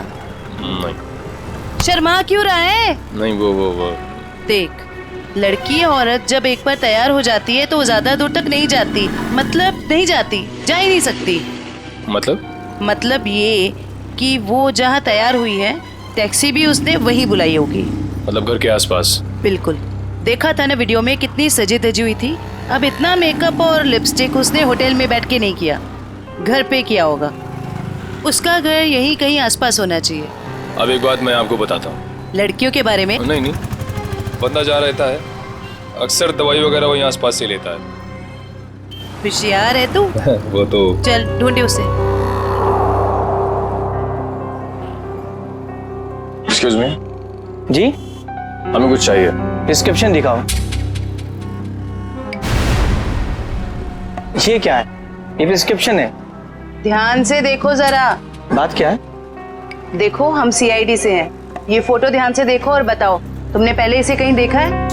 Speaker 18: नहीं।
Speaker 11: शर्मा क्यों रहा है?
Speaker 18: नहीं वो
Speaker 11: देख, लड़की औरत जब एक बार तैयार हो जाती है तो वो ज्यादा दूर तक नहीं जाती। मतलब नहीं जाती, जा ही नहीं सकती।
Speaker 18: मतलब
Speaker 11: ये कि वो जहाँ तैयार हुई है, टैक्सी भी उसने वही बुलाई होगी।
Speaker 18: मतलब घर के आसपास?
Speaker 11: बिल्कुल। देखा था ना वीडियो में, कितनी सजी धजी हुई थी। अब इतना मेकअप और लिपस्टिक उसने होटल में बैठ के नहीं किया, घर पे किया होगा। उसका घर यहीं कहीं आसपास होना चाहिए।
Speaker 18: अब एक बात मैं आपको बताता हूँ।
Speaker 11: लड़कियों के बारे में?
Speaker 18: नहीं, बंदा जा रहता है, अक्सर दवाई वगैरह वहीं आसपास से लेता है।
Speaker 11: होशियार है तू।
Speaker 18: वो तो
Speaker 11: चल ढूंढे उसे।
Speaker 18: एक्सक्यूज मी
Speaker 3: जी,
Speaker 18: हमें कुछ चाहिए।
Speaker 3: प्रिस्क्रिप्शन दिखाओ। ये क्या है? ये प्रिस्क्रिप्शन है।
Speaker 11: ध्यान से देखो जरा।
Speaker 3: बात क्या है?
Speaker 11: देखो, हम सीआईडी से हैं। ये फोटो ध्यान से देखो और बताओ, तुमने पहले इसे कहीं देखा है?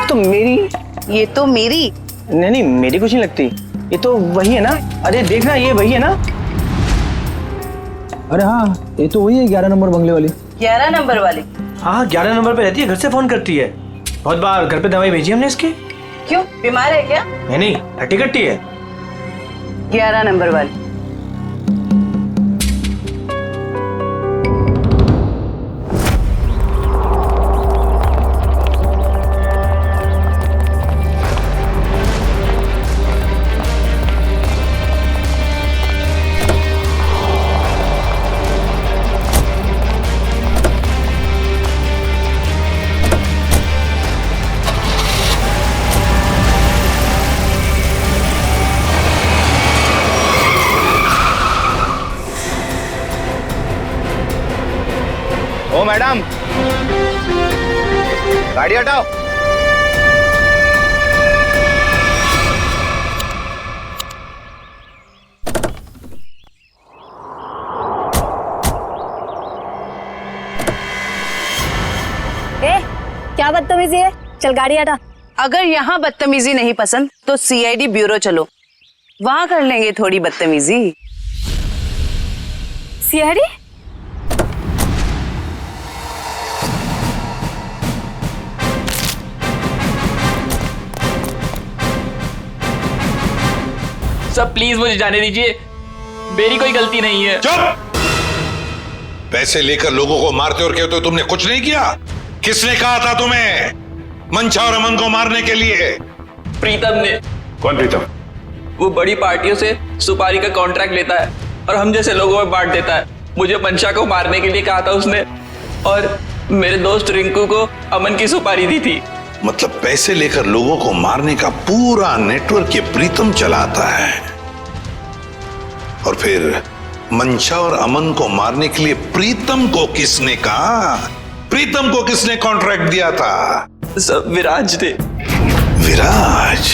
Speaker 3: तो मेरी?
Speaker 11: ये तो मेरी।
Speaker 3: नहीं, मेरी कुछ नहीं लगती। ये तो वही है ना? अरे देखना, ये वही है ना?
Speaker 19: अरे हाँ, ये तो वही है 11 नंबर बंगले वाली।
Speaker 11: 11 नंबर वाली?
Speaker 3: हाँ, 11 नंबर पे रहती है, घर से फोन करती है। बहुत बार घर पे दवाई भेजी हमने इसकी।
Speaker 11: क्यों, बीमार है क्या?
Speaker 3: नहीं, हट्टी कट्टी है।
Speaker 11: 11 नंबर वाली।
Speaker 15: ओ मैडम, गाड़ी हटाओ।
Speaker 9: क्या बदतमीजी है? चल गाड़ी हटा।
Speaker 11: अगर यहाँ बदतमीजी नहीं पसंद तो सीआईडी ब्यूरो चलो, वहां कर लेंगे थोड़ी बदतमीजी।
Speaker 9: सीआईडी?
Speaker 17: सब प्लीज मुझे जाने दीजिए, मेरी कोई गलती नहीं है।
Speaker 6: चुप! पैसे लेकर लोगों को मारते और कहते हो तुमने कुछ नहीं किया। किसने कहा था तुम्हें मंशा और अमन को मारने के लिए?
Speaker 17: प्रीतम ने।
Speaker 5: कौन प्रीतम?
Speaker 17: वो बड़ी पार्टियों से सुपारी का कॉन्ट्रैक्ट लेता है और हम जैसे लोगों में बांट देता है। मुझे मंशा को मारने के लिए कहा था उसने, और मेरे दोस्त रिंकू को अमन की सुपारी दी थी।
Speaker 6: मतलब पैसे लेकर लोगों को मारने का पूरा नेटवर्क ये प्रीतम चलाता है, और फिर मंशा और अमन को मारने के लिए प्रीतम को किसने कहा? प्रीतम को किसने कॉन्ट्रैक्ट दिया था?
Speaker 17: सर विराज ने।
Speaker 6: विराज?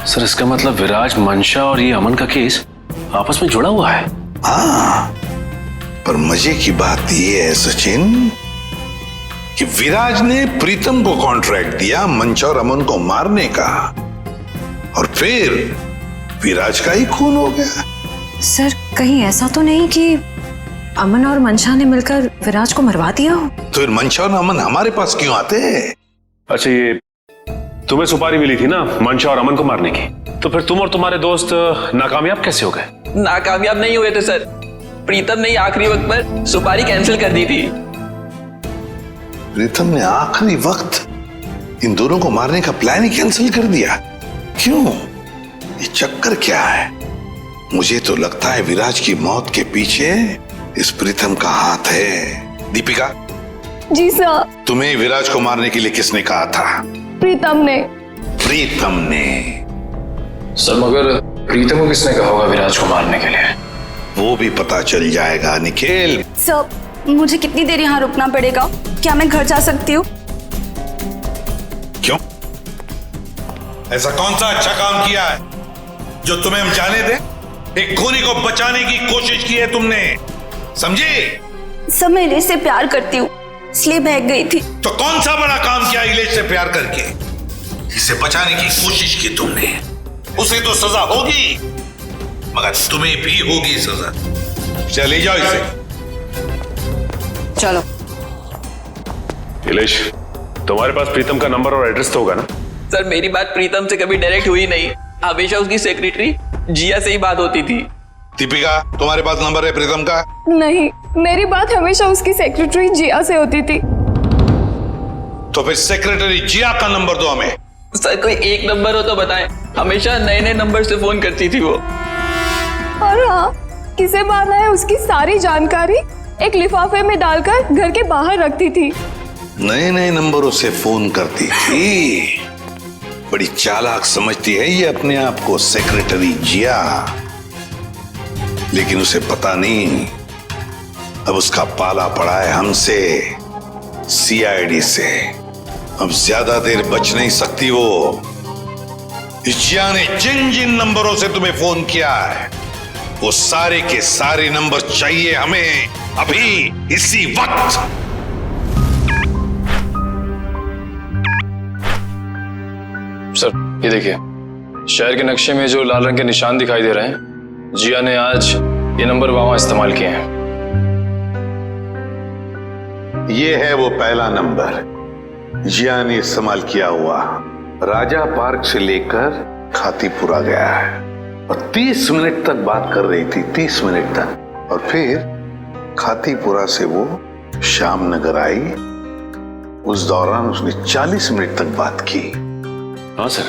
Speaker 18: सर इसका मतलब विराज, मंशा और ये अमन का केस आपस में जुड़ा हुआ है।
Speaker 6: हाँ, पर मजे की बात यह है सचिन कि विराज ने प्रीतम को कॉन्ट्रैक्ट दिया मंशा और अमन को मारने का, और फिर विराज का ही खून हो गया।
Speaker 13: सर कहीं ऐसा तो नहीं कि अमन और मंशा ने मिलकर विराज को मरवा दिया हो?
Speaker 6: तो फिर मंशा और अमन हमारे पास क्यों आते हैं?
Speaker 10: अच्छा, ये तुम्हें सुपारी मिली थी ना मंशा और अमन को मारने की, तो फिर तुम और तुम्हारे दोस्त नाकामयाब कैसे हो गए?
Speaker 17: नाकामयाब नहीं हुए थे सर, प्रीतम ने आखिरी वक्त पर सुपारी कैंसिल कर दी थी।
Speaker 6: प्रीतम ने आखिरी वक्त इन दोनों को मारने का प्लान ही कैंसिल कर दिया? क्यों? ये चक्कर क्या है? मुझे तो लगता है विराज की मौत के पीछे इस प्रीतम का हाथ है। दीपिका।
Speaker 16: जी सर।
Speaker 6: तुम्हें विराज को मारने के लिए किसने कहा था?
Speaker 16: प्रीतम ने।
Speaker 6: प्रीतम ने?
Speaker 18: सर मगर प्रीतम को किसने कहा होगा विराज को मारने के लिए?
Speaker 6: वो भी पता चल जाएगा निखिल।
Speaker 16: सर मुझे कितनी देर यहाँ रुकना पड़ेगा? क्या मैं घर जा सकती हूँ?
Speaker 6: क्यों? ऐसा कौन सा अच्छा काम किया है जो तुम्हें हम जाने दें? एक खूनी को बचाने की कोशिश की है तुमने, समझी?
Speaker 16: सर मैं इलेश से प्यार करती हूँ, इसलिए भाग गई थी।
Speaker 6: तो कौन सा बड़ा काम किया इलेश से प्यार करके? इसे बचाने की कोशिश की तुमने, उसे तो सजा होगी, मगर तुम्हें भी होगी सजा। चले जाओ इसे।
Speaker 16: चलो।
Speaker 10: इलेश, तुम्हारे पास प्रीतम का नंबर और एड्रेस तो होगा ना?
Speaker 17: सर मेरी बात प्रीतम से कभी डायरेक्ट हुई नहीं, हमेशा उसकी सेक्रेटरी जिया से ही बात होती थी।
Speaker 6: दीपिका, तुम्हारे पास नंबर है प्रीतम का?
Speaker 16: नहीं, मेरी बात हमेशा उसकी सेक्रेटरी जिया से होती थी।
Speaker 6: तो फिर सेक्रेटरी जिया का नंबर दो हमें।
Speaker 17: सर कोई एक नंबर हो तो बताएं, हमेशा नए नए नंबर से फोन करती थी वो।
Speaker 16: और हाँ, किसे मारना है उसकी सारी जानकारी एक लिफाफे में डालकर घर के बाहर रखती थी।
Speaker 6: नए नए नंबरों से फोन करती थी। बड़ी चालाक समझती है ये अपने आप को सेक्रेटरी जिया, लेकिन उसे पता नहीं अब उसका पाला पड़ा है हमसे, सीआईडी से। अब ज्यादा देर बच नहीं सकती वो। जिया ने जिन जिन नंबरों से तुम्हें फोन किया है वो सारे के सारे नंबर चाहिए हमें अभी, इसी वक्त।
Speaker 18: सर ये देखिए, शहर के नक्शे में जो लाल रंग के निशान दिखाई दे रहे हैं, जिया ने आज ये नंबर वहां इस्तेमाल किए हैं।
Speaker 6: ये है वो पहला नंबर जिया ने इस्तेमाल किया हुआ। राजा पार्क से लेकर खातीपुरा गया है और 30 मिनट तक बात कर रही थी, 30 मिनट तक। और फिर खातीपुरा से वो श्याम नगर आई, उस दौरान उसने 40 मिनट तक बात की।
Speaker 4: हाँ सर,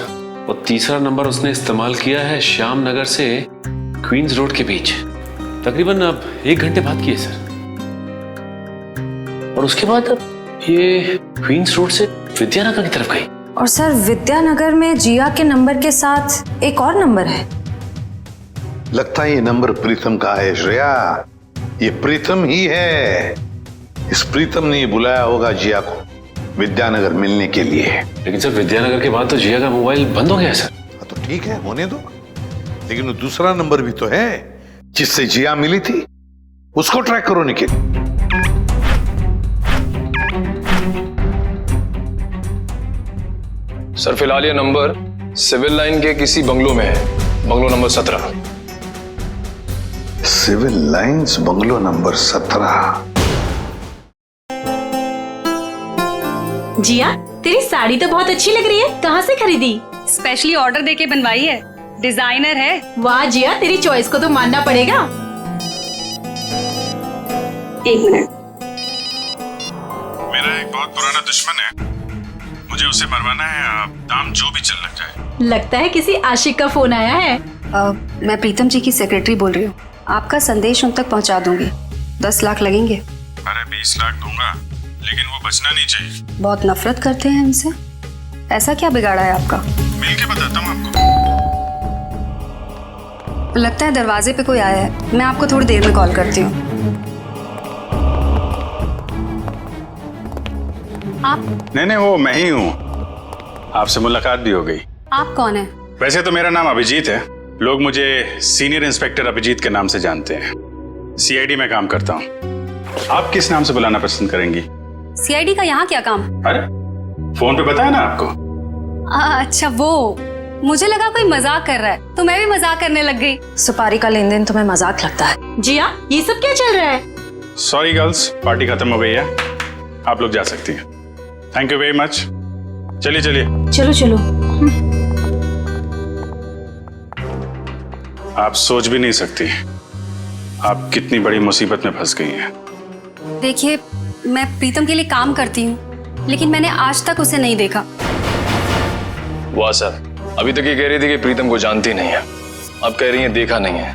Speaker 4: वो तीसरा नंबर उसने इस्तेमाल किया है श्याम नगर से क्वींस रोड के बीच, तकरीबन अब 1 घंटे बाद किए सर। और उसके बाद अब ये क्वींस रोड से विद्यानगर की तरफ गई।
Speaker 13: और सर विद्यानगर में जिया के नंबर के साथ एक और नंबर है।
Speaker 6: लगता है ये नंबर प्रीतम का है श्रेया, ये प्रीतम ही है। इस प्रीतम ने बुलाया होगा जिया को विद्यानगर मिलने के लिए।
Speaker 4: लेकिन सर विद्यानगर के बाद तो जिया का मोबाइल बंद हो गया सर।
Speaker 6: तो ठीक है, होने दो, लेकिन वो दूसरा नंबर भी तो है जिससे जिया मिली थी, उसको ट्रैक करो निखिल।
Speaker 18: सर फिलहाल ये नंबर सिविल लाइन के किसी बंगलो में है, bungalow number 17।
Speaker 6: Civil Lines bungalow number 17।
Speaker 20: Jiya, तेरी साड़ी तो बहुत अच्छी लग रही है, कहाँ से खरीदी? स्पेशली ऑर्डर देके बनवाई है, डिजाइनर है। वाह जिया, तेरी चॉइस को तो मानना पड़ेगा। एक मिनट।
Speaker 5: मेरा एक बहुत पुराना दुश्मन है, मुझे उसे मरवाना है, दाम जो भी चल लग जाए।
Speaker 20: लगता है किसी आशिक का फोन आया है।
Speaker 16: मैं प्रीतम जी की सेक्रेटरी बोल रही हूँ, आपका संदेश उन तक पहुँचा दूंगी। 10 लाख लगेंगे।
Speaker 5: अरे 20 लाख दूंगा, लेकिन वो बचना नहीं चाहिए।
Speaker 16: बहुत नफरत करते हैं हमसे, ऐसा क्या बिगाड़ा है आपका?
Speaker 5: मिल के बताता हूँ आपको।
Speaker 16: लगता है दरवाजे पे कोई आया है। मैं आपको थोड़ी देर में कॉल करती हूँ। आप?
Speaker 5: नहीं, वो मैं ही हूँ। आपसे मुलाकात भी हो गई।
Speaker 16: आप कौन है?
Speaker 5: वैसे तो मेरा नाम अभिजीत है, लोग मुझे सीनियर इंस्पेक्टर अभिजीत के नाम से जानते हैं। सीआईडी में काम करता हूँ। आप किस नाम से बुलाना पसंद करेंगी?
Speaker 16: सीआईडी का यहाँ क्या काम?
Speaker 5: अरे फोन पे बताया ना आपको।
Speaker 16: अच्छा वो, मुझे लगा कोई मजाक कर रहा है तो मैं भी मजाक करने लग गई।
Speaker 13: सुपारी का लेन देन तुम्हें मजाक लगता है?
Speaker 20: जिया, ये सब क्या चल रहा है?
Speaker 5: सॉरी गर्ल्स, पार्टी खत्म हो गई है, आप लोग जा सकती हैं। Thank you very much. चलिए चलिए।
Speaker 20: चलो चलो।
Speaker 5: आप सोच भी नहीं सकती आप कितनी बड़ी मुसीबत में फंस गई हैं।
Speaker 16: देखिए, मैं प्रीतम के लिए काम करती हूँ, लेकिन मैंने आज तक उसे नहीं देखा।
Speaker 18: वाह सर, अभी तक ये कह रही थी कि प्रीतम को जानती नहीं है, अब कह रही है देखा नहीं है।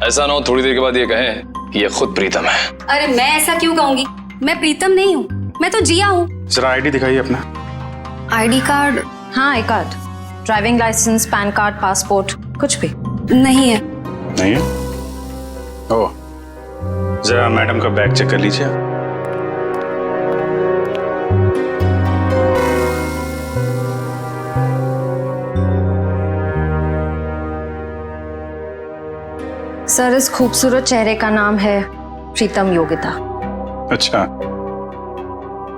Speaker 18: ऐसा ना हो थोड़ी देर के बाद ये कहें कि ये खुद प्रीतम है।
Speaker 16: अरे मैं ऐसा क्यों कहूंगी? मैं प्रीतम नहीं हूँ, मैं तो जिया हूँ।
Speaker 5: जरा आईडी दिखाइए अपना।
Speaker 16: ID card?
Speaker 13: हाँ, I card, driving licence, PAN card, passport, कुछ भी
Speaker 16: नहीं है।
Speaker 5: नहीं है? ओह, जरा मैडम का बैग चेक कर लीजिए।
Speaker 13: सर, इस खूबसूरत चेहरे का नाम है प्रीतम योगिता।
Speaker 5: अच्छा,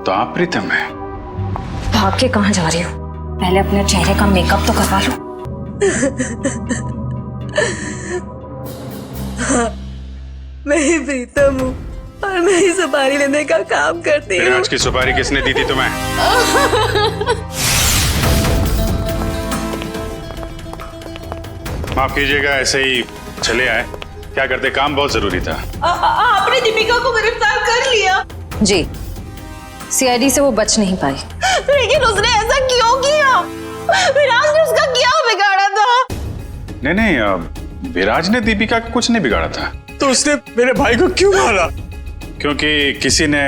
Speaker 5: तो आप प्रीतम हैं?
Speaker 13: भाग के कहाँ जा रही हो? पहले अपने चेहरे का मेकअप तो करवा लो।
Speaker 11: मैं ही प्रीतम हूँ और मैं ही सुपारी लेने का काम करती हूँ।
Speaker 5: आज की सुपारी किसने दी थी तुम्हें? माफ कीजिएगा, ऐसे ही चले आए। क्या करते, काम बहुत जरूरी था।
Speaker 11: आपने दीपिका को गिरफ्तार कर लिया?
Speaker 13: जी, सीआईडी से वो बच नहीं पाई।
Speaker 11: लेकिन उसने ऐसा क्यों किया? विराज ने उसका क्या बिगाड़ा था?
Speaker 5: नहीं, विराज ने दीपिका का कुछ नहीं बिगाड़ा था।
Speaker 14: तो उसने मेरे भाई को क्यों मारा?
Speaker 5: क्योंकि किसी ने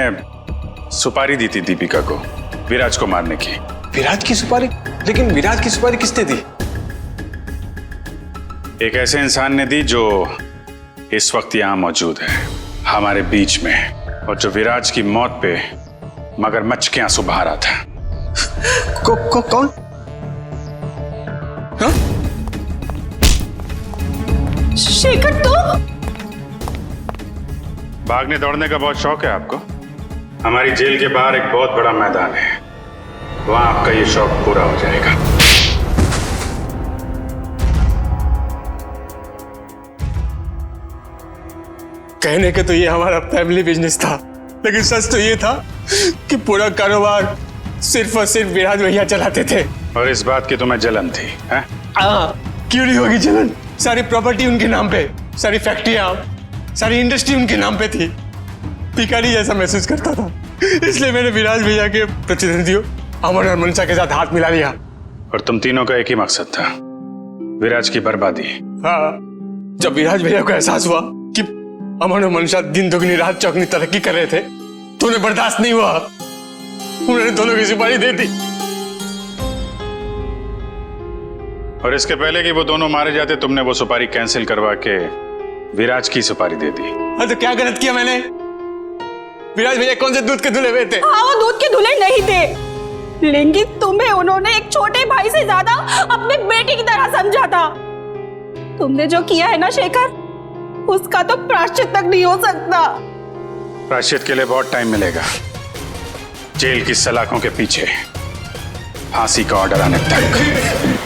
Speaker 5: सुपारी दी थी दीपिका को विराज को मारने की।
Speaker 14: विराज की सुपारी? लेकिन विराज की सुपारी किसने दी?
Speaker 5: एक ऐसे इंसान ने दी जो इस वक्त यहां मौजूद है हमारे बीच में, और जो विराज की मौत पे मगरमच्छ के आंसू बहा रहा था।
Speaker 14: कौन? हाँ?
Speaker 11: शेखर, तो
Speaker 5: भागने दौड़ने का बहुत शौक है आपको? हमारी जेल के बाहर एक बहुत बड़ा मैदान है, वहां आपका ये शौक पूरा हो जाएगा।
Speaker 14: कहने के तो ये हमारा फैमिली बिजनेस था, लेकिन सच तो ये था कि पूरा कारोबार सिर्फ और सिर्फ विराज भैया चलाते थे।
Speaker 5: और इस बात की तुम्हें जलन थी?
Speaker 14: क्यों नहीं होगी जलन? सारी प्रॉपर्टी उनके नाम पे, सारी फैक्ट्रियां, सारी इंडस्ट्री उनके नाम पे थी। भिखारी जैसा महसूस करता था, इसलिए मैंने विराज भैया के प्रतिद्वंदियों अमन और मनसा के साथ हाथ मिला लिया।
Speaker 5: और तुम तीनों का एक ही मकसद था, विराज की बर्बादी।
Speaker 14: हाँ, जब विराज भैया को एहसास हुआ कि अमन और मनसा दिन दुगनी रात चौगनी तरक्की कर रहे थे, तो उन्हें बर्दाश्त नहीं हुआ, उन्होंने दोनों की सुपारी दे दी।
Speaker 5: और इसके पहले कि वो दोनों मारे जाते, तुमने वो सुपारी कैंसिल करवा के विराज की सुपारी दे दी।
Speaker 14: हाँ, तो क्या गलत किया मैंने? विराज भैया कौन से दूध के धुले हुए थे?
Speaker 20: हाँ, वो दूध के धुले नहीं थे, लेकिन तुम्हें उन्होंने एक छोटे भाई से ज्यादा अपने बेटे की तरह समझा था। तुमने जो किया है ना शेखर, उसका तो प्रायश्चित तक नहीं हो सकता।
Speaker 5: प्रायश्चित के लिए बहुत टाइम मिलेगा, जेल की सलाखों के पीछे फांसी का ऑर्डर आने तक।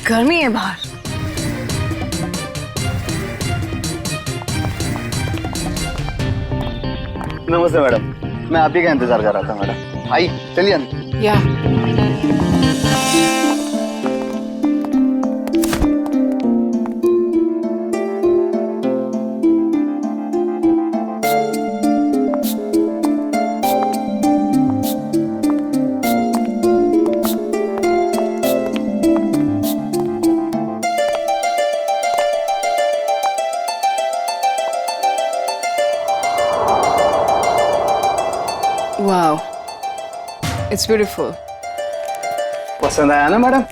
Speaker 20: गर्मी है बाहर।
Speaker 21: नमस्ते मैडम, मैं आप ही का इंतजार कर रहा था मैडम। आई चलिए।
Speaker 8: Wow, it's beautiful.
Speaker 21: पसंद आया ना मैडम?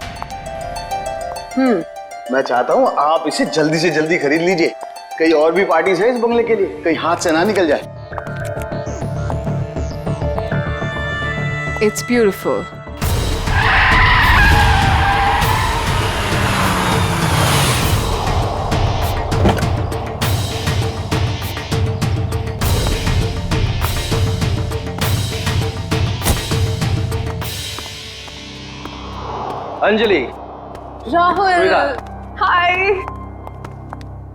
Speaker 21: मैं चाहता हूँ आप इसे जल्दी से जल्दी खरीद लीजिए। कई और भी पार्टीज है इस बंगले के लिए, कहीं हाथ से ना निकल जाए।
Speaker 8: It's beautiful.
Speaker 2: Anjali,
Speaker 8: Rahul, hi.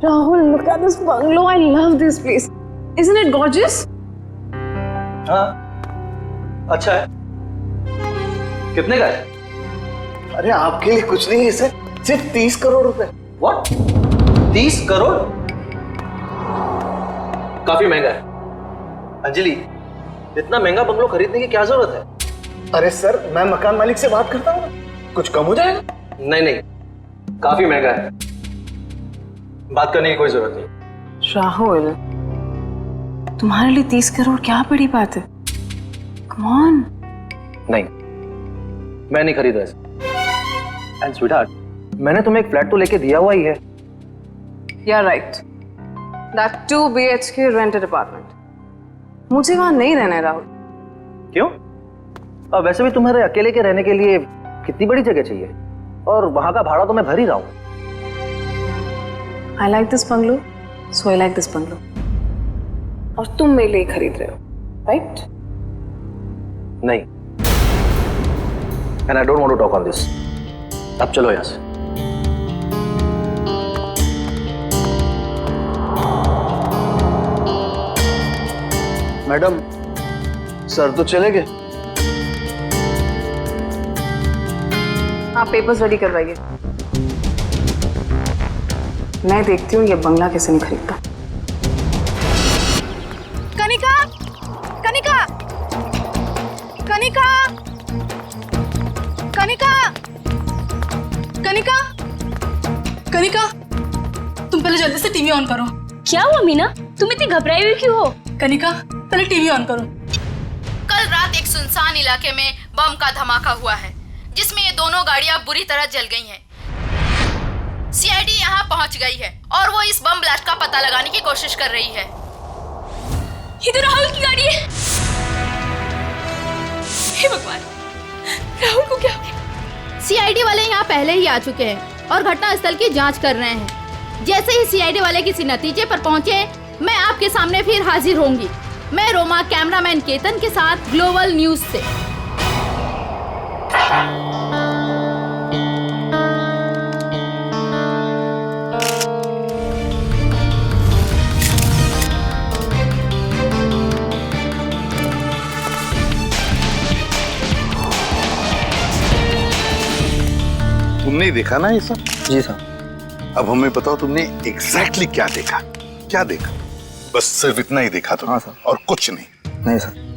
Speaker 8: Rahul, look at this bungalow. I love this place. Isn't it gorgeous?
Speaker 2: हाँ, अच्छा है। कितने का है?
Speaker 21: अरे आपके लिए कुछ नहीं है सर, सिर्फ 30 करोड़ रुपए।
Speaker 2: What? 30 करोड़? काफी महंगा है। अंजलि, इतना महंगा बंगलो खरीदने की क्या जरूरत है?
Speaker 21: अरे सर, मैं मकान मालिक से बात करता हूँ, कुछ कम हो जाएगा।
Speaker 2: नहीं नहीं, काफी महंगा है, बात करने की कोई जरूरत नहीं।
Speaker 8: राहुल, तुम्हारे लिए 30 करोड़ क्या बड़ी बात है? Come on.
Speaker 2: नहीं, मैं नहीं खरीद रहा। एंड स्वीटहार्ट, मैंने तुम्हें एक फ्लैट तो लेके दिया हुआ ही है।
Speaker 8: You're right. That 2 BHK rented apartment. मुझे वहां नहीं रहना है राहुल।
Speaker 2: क्यों? अब वैसे भी तुम्हारे अकेले के रहने के लिए कितनी बड़ी जगह चाहिए, और वहां का भाड़ा तो मैं भर ही रहा हूं।
Speaker 8: I like this bungalow, so I like this bungalow. और तुम मेरे लिए खरीद रहे हो, right?
Speaker 2: नहीं, and I don't want to talk on this. अब चलो यहां से।
Speaker 21: मैडम, सर तो चले गए।
Speaker 8: आप पेपर्स रेडी करवाइए, मैं देखती हूँ ये बंगला कैसे नहीं खरीदता।
Speaker 20: कनिका, कनिका, कनिका, कनिका, कनिका, कनिका, तुम पहले जल्दी से टीवी ऑन करो।
Speaker 22: क्या हुआ मीना, तुम इतनी घबराई हुई क्यों हो?
Speaker 20: कनिका, पहले टीवी ऑन करो।
Speaker 23: कल रात एक सुनसान इलाके में बम का धमाका हुआ है, जिसमें ये दोनों गाड़ियां बुरी तरह जल गई हैं। सीआईडी यहां पहुंच गई है और वो इस बम ब्लास्ट का पता लगाने की कोशिश कर रही है।
Speaker 22: ये तो राहुल की गाड़ी है। हे भगवान, राहुल को क्या हो गया?
Speaker 23: सीआईडी वाले यहाँ पहले ही आ चुके हैं और घटनास्थल की जांच कर रहे हैं। जैसे ही सीआईडी वाले किसी नतीजे पर पहुंचे, मैं आपके सामने फिर हाजिर होंगी। मैं रोमा, कैमरामैन केतन के साथ ग्लोबल न्यूज से।
Speaker 6: तुमने देखा ना ये सब?
Speaker 2: जी सर।
Speaker 6: अब हमें बताओ तुमने एग्जैक्टली क्या देखा? क्या देखा? बस सिर्फ इतना ही देखा तुमने? हाँ सर। और कुछ नहीं?
Speaker 2: नहीं सर।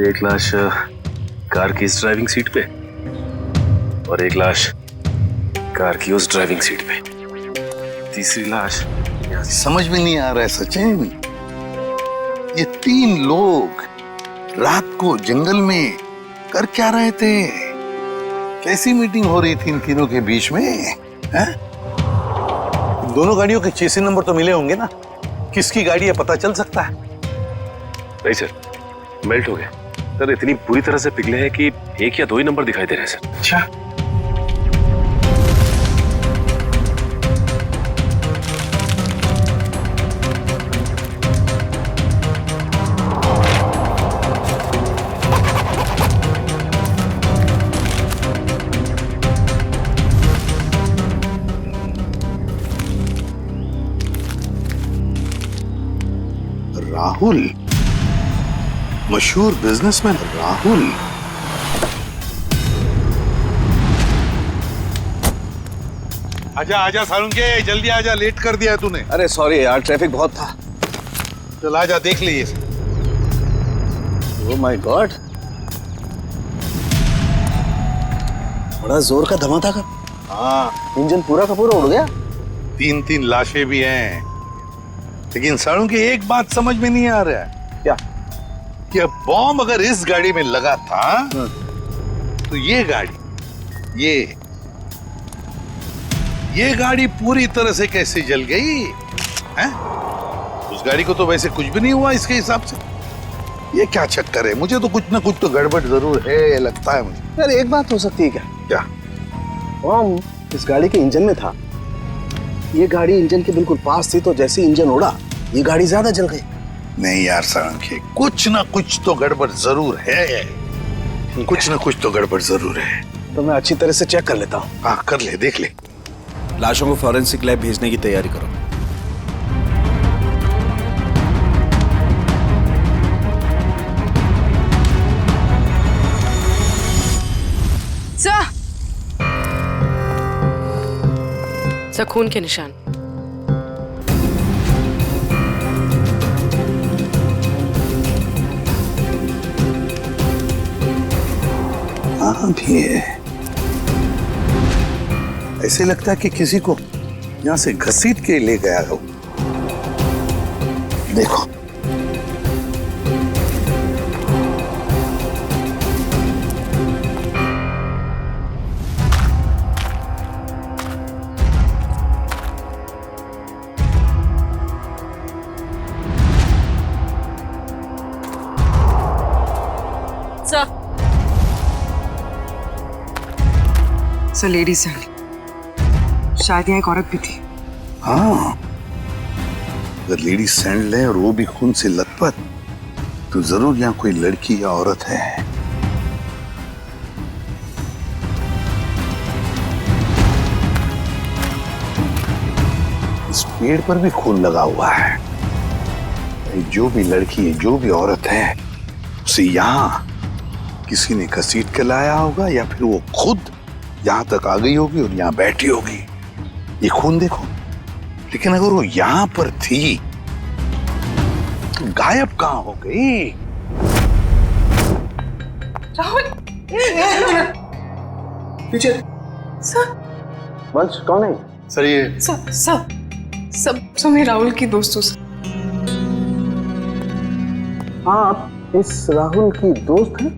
Speaker 10: एक लाश कार की इस ड्राइविंग सीट पे और एक लाश कार की उस ड्राइविंग सीट पे, तीसरी लाश
Speaker 6: समझ में नहीं आ रहा है सचिन, ये 3 लोग रात को जंगल में कर क्या रहे थे? कैसी मीटिंग हो रही थी इन तीनों के बीच में? है?
Speaker 2: दोनों गाड़ियों के चेसी नंबर तो मिले होंगे ना? किसकी गाड़ी है पता चल सकता है?
Speaker 10: नहीं सर, मेल्ट हो गए सर, इतनी बुरी तरह से पिघले हैं कि 1 या 2 ही नंबर दिखाई दे रहे हैं सर।
Speaker 6: अच्छा, राहुल, मशहूर बिजनेसमैन राहुल। आजा आजा सारुंगे, जल्दी आजा, लेट कर दिया तूने।
Speaker 15: अरे सॉरी यार, ट्रैफिक बहुत था।
Speaker 6: चल आजा, देख लिए।
Speaker 15: ओह माय गॉड, बड़ा जोर का धमाका था।
Speaker 6: हाँ,
Speaker 21: इंजन पूरा का पूरा उड़ गया।
Speaker 6: 3-3 लाशें भी हैं, लेकिन सालों की एक बात समझ में नहीं आ रहा है।
Speaker 21: क्या?
Speaker 6: कि अब बॉम्ब अगर इस गाड़ी में लगा था तो ये गाड़ी, ये गाड़ी पूरी तरह से कैसे जल गई हैं? उस गाड़ी को तो वैसे कुछ भी नहीं हुआ इसके हिसाब से। ये क्या चक्कर है? मुझे तो कुछ ना कुछ तो गड़बड़ जरूर है, लगता है मुझे।
Speaker 21: यार एक बात हो सकती है क्या?
Speaker 6: क्या?
Speaker 21: बॉम्ब इस गाड़ी के इंजन में था। ये गाड़ी इंजन के बिल्कुल पास थी, तो जैसे इंजन उड़ा ये गाड़ी ज्यादा जल गई।
Speaker 6: नहीं यार सारंगी, कुछ ना कुछ तो गड़बड़ जरूर है। कुछ ना कुछ तो गड़बड़ जरूर है।
Speaker 21: तो मैं अच्छी तरह से चेक कर लेता हूँ।
Speaker 6: हाँ कर ले, देख ले।
Speaker 15: लाशों को फॉरेंसिक लैब भेजने की तैयारी करो।
Speaker 22: सर, खून के निशान।
Speaker 6: हाँ भी है। ऐसे लगता है कि किसी को यहाँ से घसीट के ले गया हो। देखो,
Speaker 1: सर लेडीज हैं, शायद यहाँ एक औरत भी थी।
Speaker 6: हाँ, अगर लेडी सैंडल है और वो भी खून से लथपथ, तो जरूर यहाँ कोई लड़की या औरत है। इस पेड़ पर भी खून लगा हुआ है। जो भी लड़की है, जो भी औरत है, उसे यहाँ किसी ने घसीट के लाया होगा, या फिर वो खुद यहाँ तक आ गई होगी और यहाँ बैठी होगी। ये खून देखो, लेकिन अगर वो यहाँ पर थी तो गायब कहाँ हो गई?
Speaker 1: राहुल,
Speaker 21: पीछे।
Speaker 1: सर,
Speaker 21: वंश कौन है? सर ये
Speaker 1: सब मैं राहुल की दोस्त हूँ।
Speaker 21: हाँ, आप इस राहुल की दोस्त हैं?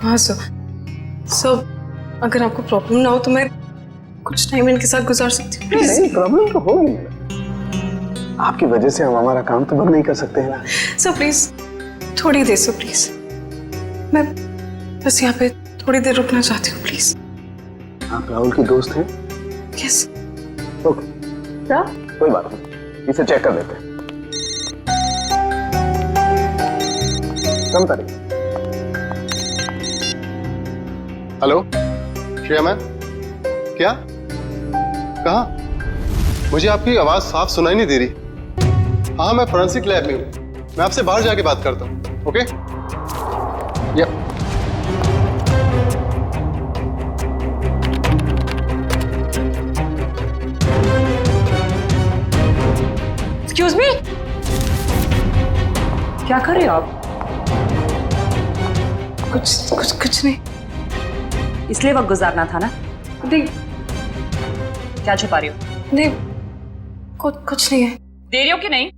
Speaker 1: हाँ सर, अगर आपको प्रॉब्लम ना हो तो मैं कुछ टाइम इनके साथ गुजार सकती हूँ।
Speaker 21: नहीं, प्रॉब्लम तो होगी। आपकी वजह से हम हमारा काम तो बंद नहीं कर सकते हैं ना।
Speaker 1: सर प्लीज थोड़ी देर, सर प्लीज, मैं बस यहाँ पे थोड़ी देर रुकना चाहती हूँ, प्लीज।
Speaker 21: आप राहुल की दोस्त हैं?
Speaker 1: यस।
Speaker 21: ओके, क्या? कोई बात नहीं, इसे चेक कर लेते हैं। कम तारीख।
Speaker 7: हेलो श्रेया मैम, क्या? कहाँ? मुझे आपकी आवाज साफ सुनाई नहीं दे रही। हाँ, मैं फोरेंसिक लैब में हूँ। मैं आपसे बाहर जाके बात करता हूँ। ओके? यप।
Speaker 1: एक्सक्यूज मी, क्या कर रहे हो आप? कुछ नहीं।
Speaker 13: इसलिए वक्त गुजारना था ना?
Speaker 1: नहीं।
Speaker 13: क्या छुपा रही हो?
Speaker 1: नहीं, कुछ नहीं है।
Speaker 13: दे रही हो कि नहीं?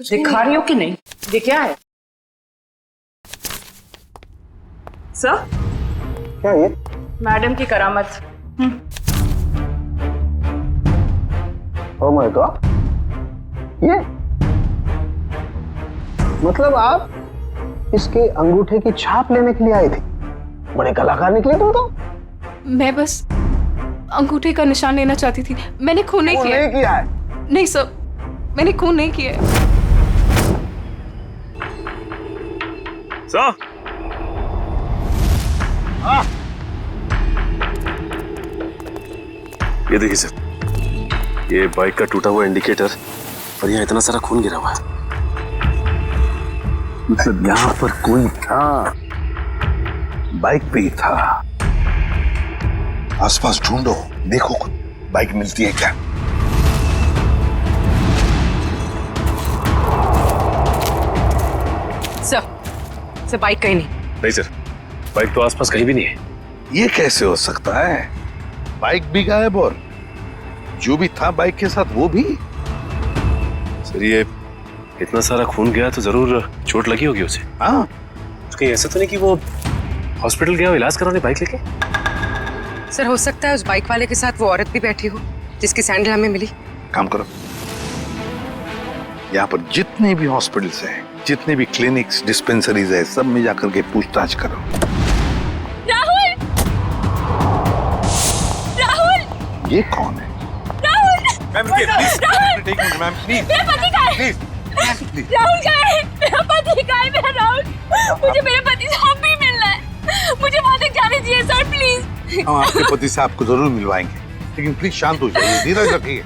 Speaker 1: कुछ
Speaker 13: दिखा रही हो कि नहीं? ये क्या है? सर,
Speaker 21: क्या ये?
Speaker 13: मैडम की करामत।
Speaker 21: ओ माय गॉड, ये मतलब आप इसके अंगूठे की छाप लेने के लिए आए थे? बड़े कलाकार निकले तुम तो।
Speaker 1: मैं बस अंगूठे का निशान लेना चाहती थी। मैंने खून नहीं किया।
Speaker 21: नहीं किया है?
Speaker 1: नहीं सर, मैंने खून नहीं किया है।
Speaker 10: सर, ये देखिए सर, ये बाइक का टूटा हुआ इंडिकेटर और यहाँ इतना सारा खून गिरा हुआ है।
Speaker 6: मतलब यहाँ पर कोई था, बाइक पे ही था। आसपास ढूंढो, देखो बाइक मिलती है क्या?
Speaker 13: सर बाइक कहीं नहीं।
Speaker 10: नहीं सर, बाइक तो आसपास कहीं भी नहीं है।
Speaker 6: ये कैसे हो सकता है? बाइक भी गायब और जो भी था बाइक के साथ वो भी।
Speaker 10: सर ये इतना सारा खून गया तो जरूर चोट लगी होगी उसे।
Speaker 6: हाँ,
Speaker 10: कहीं ऐसा तो नहीं कि वो हॉस्पिटल गया हो इलाज कराने बाइक लेके?
Speaker 3: सर हो सकता है उस बाइक वाले के साथ वो औरत भी बैठी हो जिसकी सैंडल हमें मिली।
Speaker 6: काम करो, यहाँ पर जितने भी हॉस्पिटल्स हैं, जितने भी क्लिनिक्स, डिस्पेंसरीज है, सब में जाकर के पूछताछ करो।
Speaker 22: राहुल! राहुल!
Speaker 6: ये कौन है?
Speaker 22: राहुल!
Speaker 6: मैम रुकिए, प्लीज।
Speaker 22: राहुल!
Speaker 6: Ma'am please.
Speaker 22: मेरा पति कहाँ है? राहुल कहाँ है? मेरा पति कहाँ है? मेरा राहुल, मुझे मेरे पति से अब भी मिलना है। मुझे वहाँ तक जाने दीजिए सर, प्लीज।
Speaker 6: हम आपके पति से आपको जरूर मिलवाएंगे, लेकिन प्लीज शांत हो जाइए, धीरज रखिए।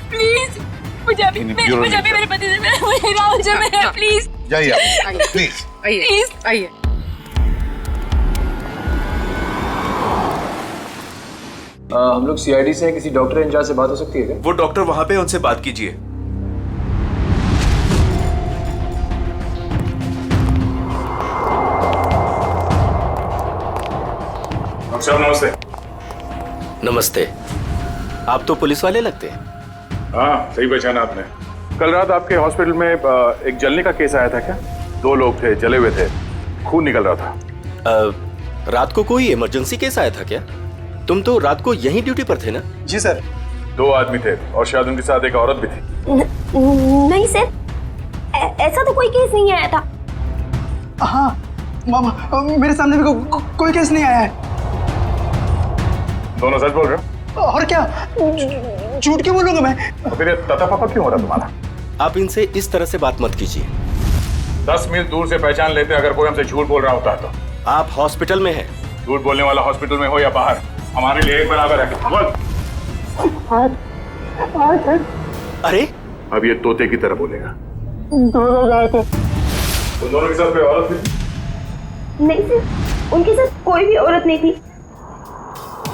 Speaker 22: प्लीज मुझे अभी मेरे पति से मिलना है। राहुल से मिलना, प्लीज।
Speaker 6: जाइए आप, प्लीज।
Speaker 3: आइए, आइए।
Speaker 18: हम लोग सीआईडी से हैं, किसी डॉक्टर इंचार्ज से बात हो सकती है क्या?
Speaker 12: वो डॉक्टर वहां पे, उनसे बात कीजिए।
Speaker 5: साहब नमस्ते।
Speaker 19: नमस्ते। आप तो पुलिस वाले लगते हैं।
Speaker 5: हाँ सही पहचाना आपने। कल रात आपके हॉस्पिटल में एक जलने का केस आया था क्या? 2 लोग थे, जले हुए थे, खून निकल रहा था।
Speaker 19: रात को कोई इमरजेंसी केस आया था क्या? तुम तो रात को यहीं ड्यूटी पर थे ना?
Speaker 5: जी सर। 2 आदमी थे और शायद उनके साथ एक औरत भी थी।
Speaker 16: नहीं सर, ऐसा तो कोई केस नहीं आया था।
Speaker 21: हाँ मामा, मेरे सामने भी कोई केस नहीं आया है।
Speaker 5: दोनों सच बोल रहे हो?
Speaker 21: और क्या, झूठ क्यों बोलूंगा मैं?
Speaker 5: तो फिर ये तता पापा क्यों हो रहा तुम्हारा?
Speaker 19: आप इनसे इस तरह से बात मत कीजिए।
Speaker 5: 10 मील दूर से पहचान लेते अगर कोई हमसे झूठ बोल रहा होता है तो।
Speaker 19: आप हॉस्पिटल में हैं।
Speaker 5: झूठ बोलने वाला हॉस्पिटल में हो या बाहर, हमारे लिए एक बराबर है। बोल।
Speaker 19: अरे
Speaker 5: अब ये तोते की तरह बोलेगा।
Speaker 21: 2 लोग आए थे।
Speaker 5: तो दोनों के साथ कोई औरत थी?
Speaker 16: नहीं सर, उनके साथ कोई भी औरत नहीं थी।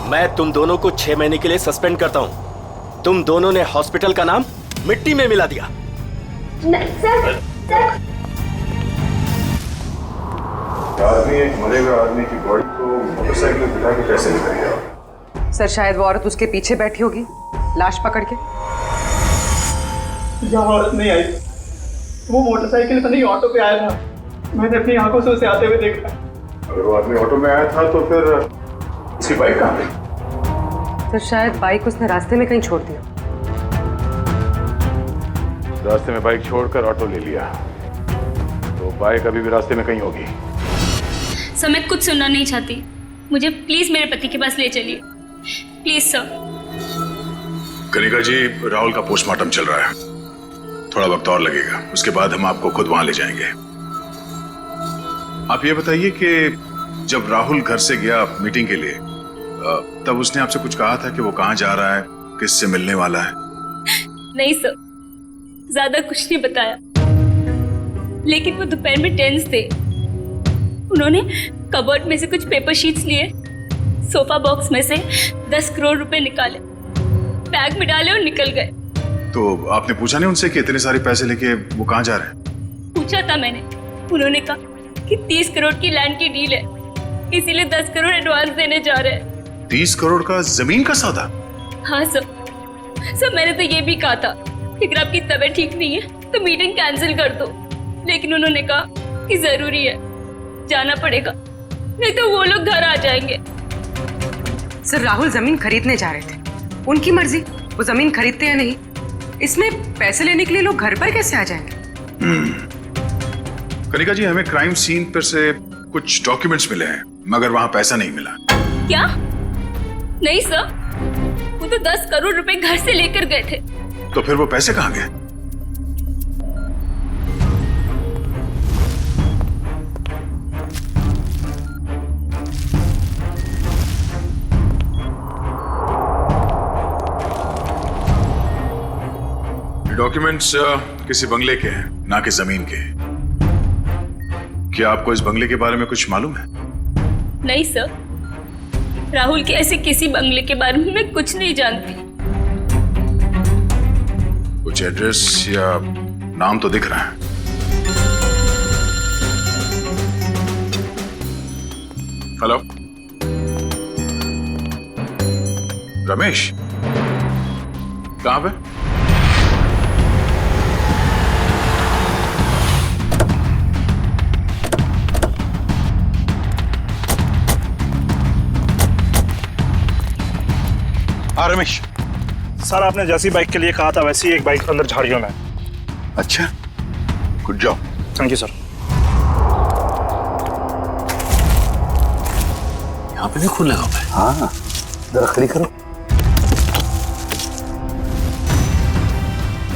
Speaker 19: मैं तुम दोनों को 6 महीने के लिए सस्पेंड करता हूँ। तुम दोनों ने हॉस्पिटल का नाम मिट्टी में मिला दिया।
Speaker 16: नहीं सर,
Speaker 5: आदमी एक मरे हुए आदमी की बॉडी को मोटरसाइकिल में बिठा के कैसे ले गया?
Speaker 3: सर शायद वो औरत उसके पीछे बैठी होगी लाश पकड़ के।
Speaker 21: यहाँ औरत नहीं आई, वो मोटरसाइकिल पर नहीं ऑटो पे आया था। मैंने अपनी आंखों से उसे आते हुए देखा।
Speaker 5: अगर वो आदमी ऑटो में आया था तो फिर उसकी बाइक कहाँ गई?
Speaker 3: तो शायद बाइक उसने रास्ते में कहीं छोड़ दिया।
Speaker 5: रास्ते में बाइक छोड़कर ऑटो ले लिया, तो बाइक अभी भी रास्ते में कहीं होगी।
Speaker 22: सर मैं कुछ सुनना नहीं चाहती, मुझे प्लीज मेरे पति के पास ले चलिए, प्लीज सर।
Speaker 5: कनिका जी, राहुल का पोस्टमार्टम चल रहा है, थोड़ा वक्त और लगेगा, उसके बाद हम आपको खुद वहां ले जाएंगे। आप ये बताइए कि जब राहुल घर से गया मीटिंग के लिए, तब उसने आपसे कुछ कहा था कि वो कहाँ जा रहा है, किससे मिलने वाला है?
Speaker 22: नहीं सर, ज्यादा कुछ नहीं बताया, लेकिन वो दोपहर में टेंस थे। उन्होंने कबर्ड में से कुछ पेपर शीट्स लिए, सोफा बॉक्स में से 10 करोड़ रुपए निकाले, बैग में डाले और निकल गए।
Speaker 5: तो आपने पूछा नहीं उनसे कि इतने सारे पैसे लेके वो कहाँ जा रहे हैं?
Speaker 22: पूछा था मैंने, उन्होंने कहा कि 30 करोड़ की लैंड की डील है, इसीलिए 10 करोड़ एडवांस देने जा रहे हैं।
Speaker 5: 30 करोड़ का जमीन का सौदा?
Speaker 22: हाँ सर, मैंने तो ये भी कहा था कि अगर आपकी तबीयत ठीक नहीं है तो मीटिंग कैंसिल कर दो, लेकिन उन्होंने कहा कि जरूरी है, जाना पड़ेगा, नहीं तो वो लोग घर आ जाएंगे।
Speaker 3: सर राहुल जमीन खरीदने जा रहे थे, उनकी मर्जी, वो जमीन खरीदते या नहीं, इसमें पैसे लेने के लिए लोग घर पर कैसे आ जाएंगे?
Speaker 5: कनिका जी, हमें क्राइम सीन पर से कुछ डॉक्यूमेंट्स मिले हैं, मगर वहां पैसा नहीं मिला।
Speaker 22: क्या? नहीं सर, वो तो 10 करोड़ रुपए घर से लेकर गए थे।
Speaker 5: तो फिर वो पैसे कहाँ गए? डॉक्यूमेंट्स किसी बंगले के हैं, ना कि जमीन के। क्या आपको इस बंगले के बारे में कुछ मालूम है?
Speaker 22: नहीं सर, राहुल के ऐसे किसी बंगले के बारे में मैं कुछ नहीं जानती।
Speaker 5: कुछ एड्रेस या नाम तो दिख रहा है। हेलो, रमेश कहां पे?
Speaker 4: हाँ रमेश सर, आपने जैसी बाइक के लिए कहा था वैसी एक बाइक अंदर झाड़ियों में।
Speaker 6: अच्छा, good job.
Speaker 4: Thank you sir.
Speaker 21: यहाँ पे भी खून लगा हुआ है। हाँ, जरा खड़ी करो।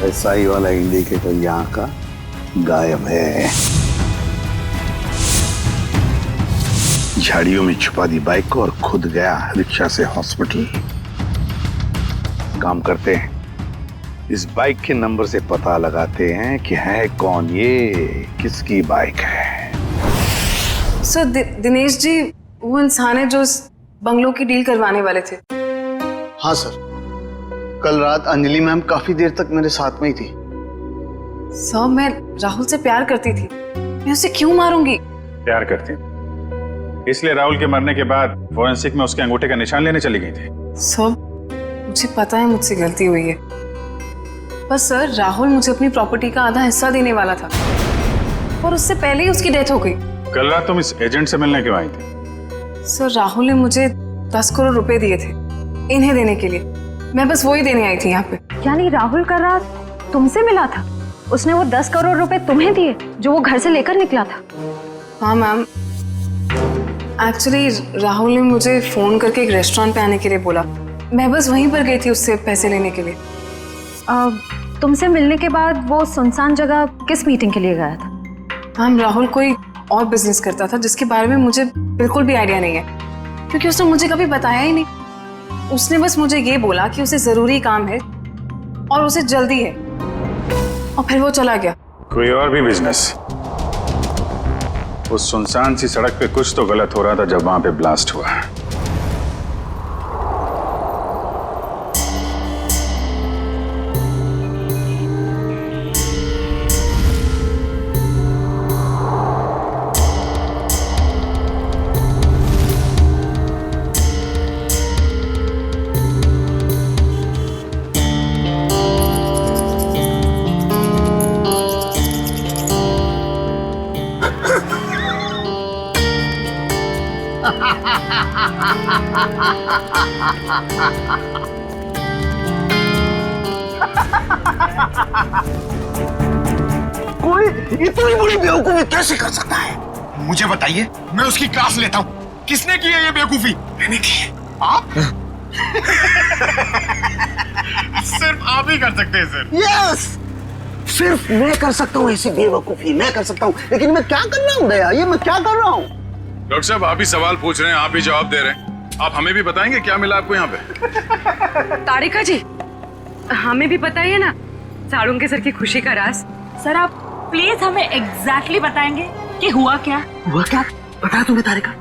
Speaker 21: ऐसा ही वाला इंडिकेटर यहाँ का गायब है।
Speaker 6: झाड़ियों में छुपा दी बाइक को और खुद गया रिक्शा से हॉस्पिटल। काम करते हैं, इस बाइक के नंबर से पता लगाते हैं कि है कौन ये, किसकी बाइक है।
Speaker 1: सर दिनेश जी वो इंसान है जो इस बंगलों की डील करवाने वाले थे।
Speaker 21: हाँ सर, कल रात अंजलि मैम काफी देर तक मेरे साथ में ही थी।
Speaker 1: सर मैं राहुल से प्यार करती थी, मैं उसे क्यों मारूंगी?
Speaker 5: प्यार करती इसलिए राहुल के मरने के बाद फोरेंसिक में उसके अंगूठे का निशान लेने चली गई थी।
Speaker 1: सब मुझे पता है मुझसे गलती हुई है, पर सर राहुल मुझे अपनी प्रॉपर्टी का आधा हिस्सा देने वाला था और उससे पहले ही उसकी डेथ हो गई।
Speaker 5: कल रात तुम इस एजेंट से मिलने क्यों आई थी?
Speaker 1: सर राहुल ने मुझे 10 करोड़ रुपए दिए थे इन्हें देने के लिए, मैं बस वही देने आई थी यहाँ पे।
Speaker 13: यानी राहुल का रात तुमसे मिला था? उसने वो 10 करोड़ रुपए तुम्हें दिए जो वो घर से लेकर निकला था?
Speaker 1: हाँ मैम, एक्चुअली राहुल ने मुझे फोन करके एक रेस्टोरेंट पे आने के लिए बोला, मैं बस वहीं पर गई थी उससे पैसे लेने के लिए।
Speaker 13: तुमसे मिलने के बाद वो सुनसान जगह किस मीटिंग के लिए गया था?
Speaker 1: मैम राहुल कोई और बिजनेस करता था जिसके बारे में मुझे बिल्कुल भी आइडिया नहीं है, क्योंकि उसने मुझे कभी बताया ही नहीं। उसने बस मुझे ये बोला कि उसे जरूरी काम है और उसे जल्दी है, और फिर वो चला गया।
Speaker 5: कोई और भी बिजनेस? उस सुनसान सी सड़क पे कुछ तो गलत हो रहा था जब वहां पे ब्लास्ट हुआ।
Speaker 21: कोई इतनी बड़ी बेवकूफी कैसे कर सकता है?
Speaker 4: मुझे बताइए, मैं उसकी क्लास लेता हूँ। किसने की है ये बेवकूफी? मैंने की है। आप? सिर्फ आप ही कर सकते हैं सर।
Speaker 21: यस, सिर्फ मैं कर सकता हूँ ऐसी बेवकूफी, मैं कर सकता हूँ। लेकिन मैं क्या कर रहा हूँ दया, ये मैं क्या कर रहा हूँ?
Speaker 5: डॉक्टर साहब आप ही सवाल पूछ रहे हैं, आप ही जवाब दे रहे हैं। आप हमें भी बताएंगे क्या मिला आपको यहाँ पे?
Speaker 3: तारिका जी हमें भी बताइए ना साड़ू के सर की खुशी का राज।
Speaker 20: सर आप प्लीज हमें एग्जैक्टली बताएंगे कि हुआ क्या?
Speaker 21: हुआ क्या बताया तुम्हें तारिका?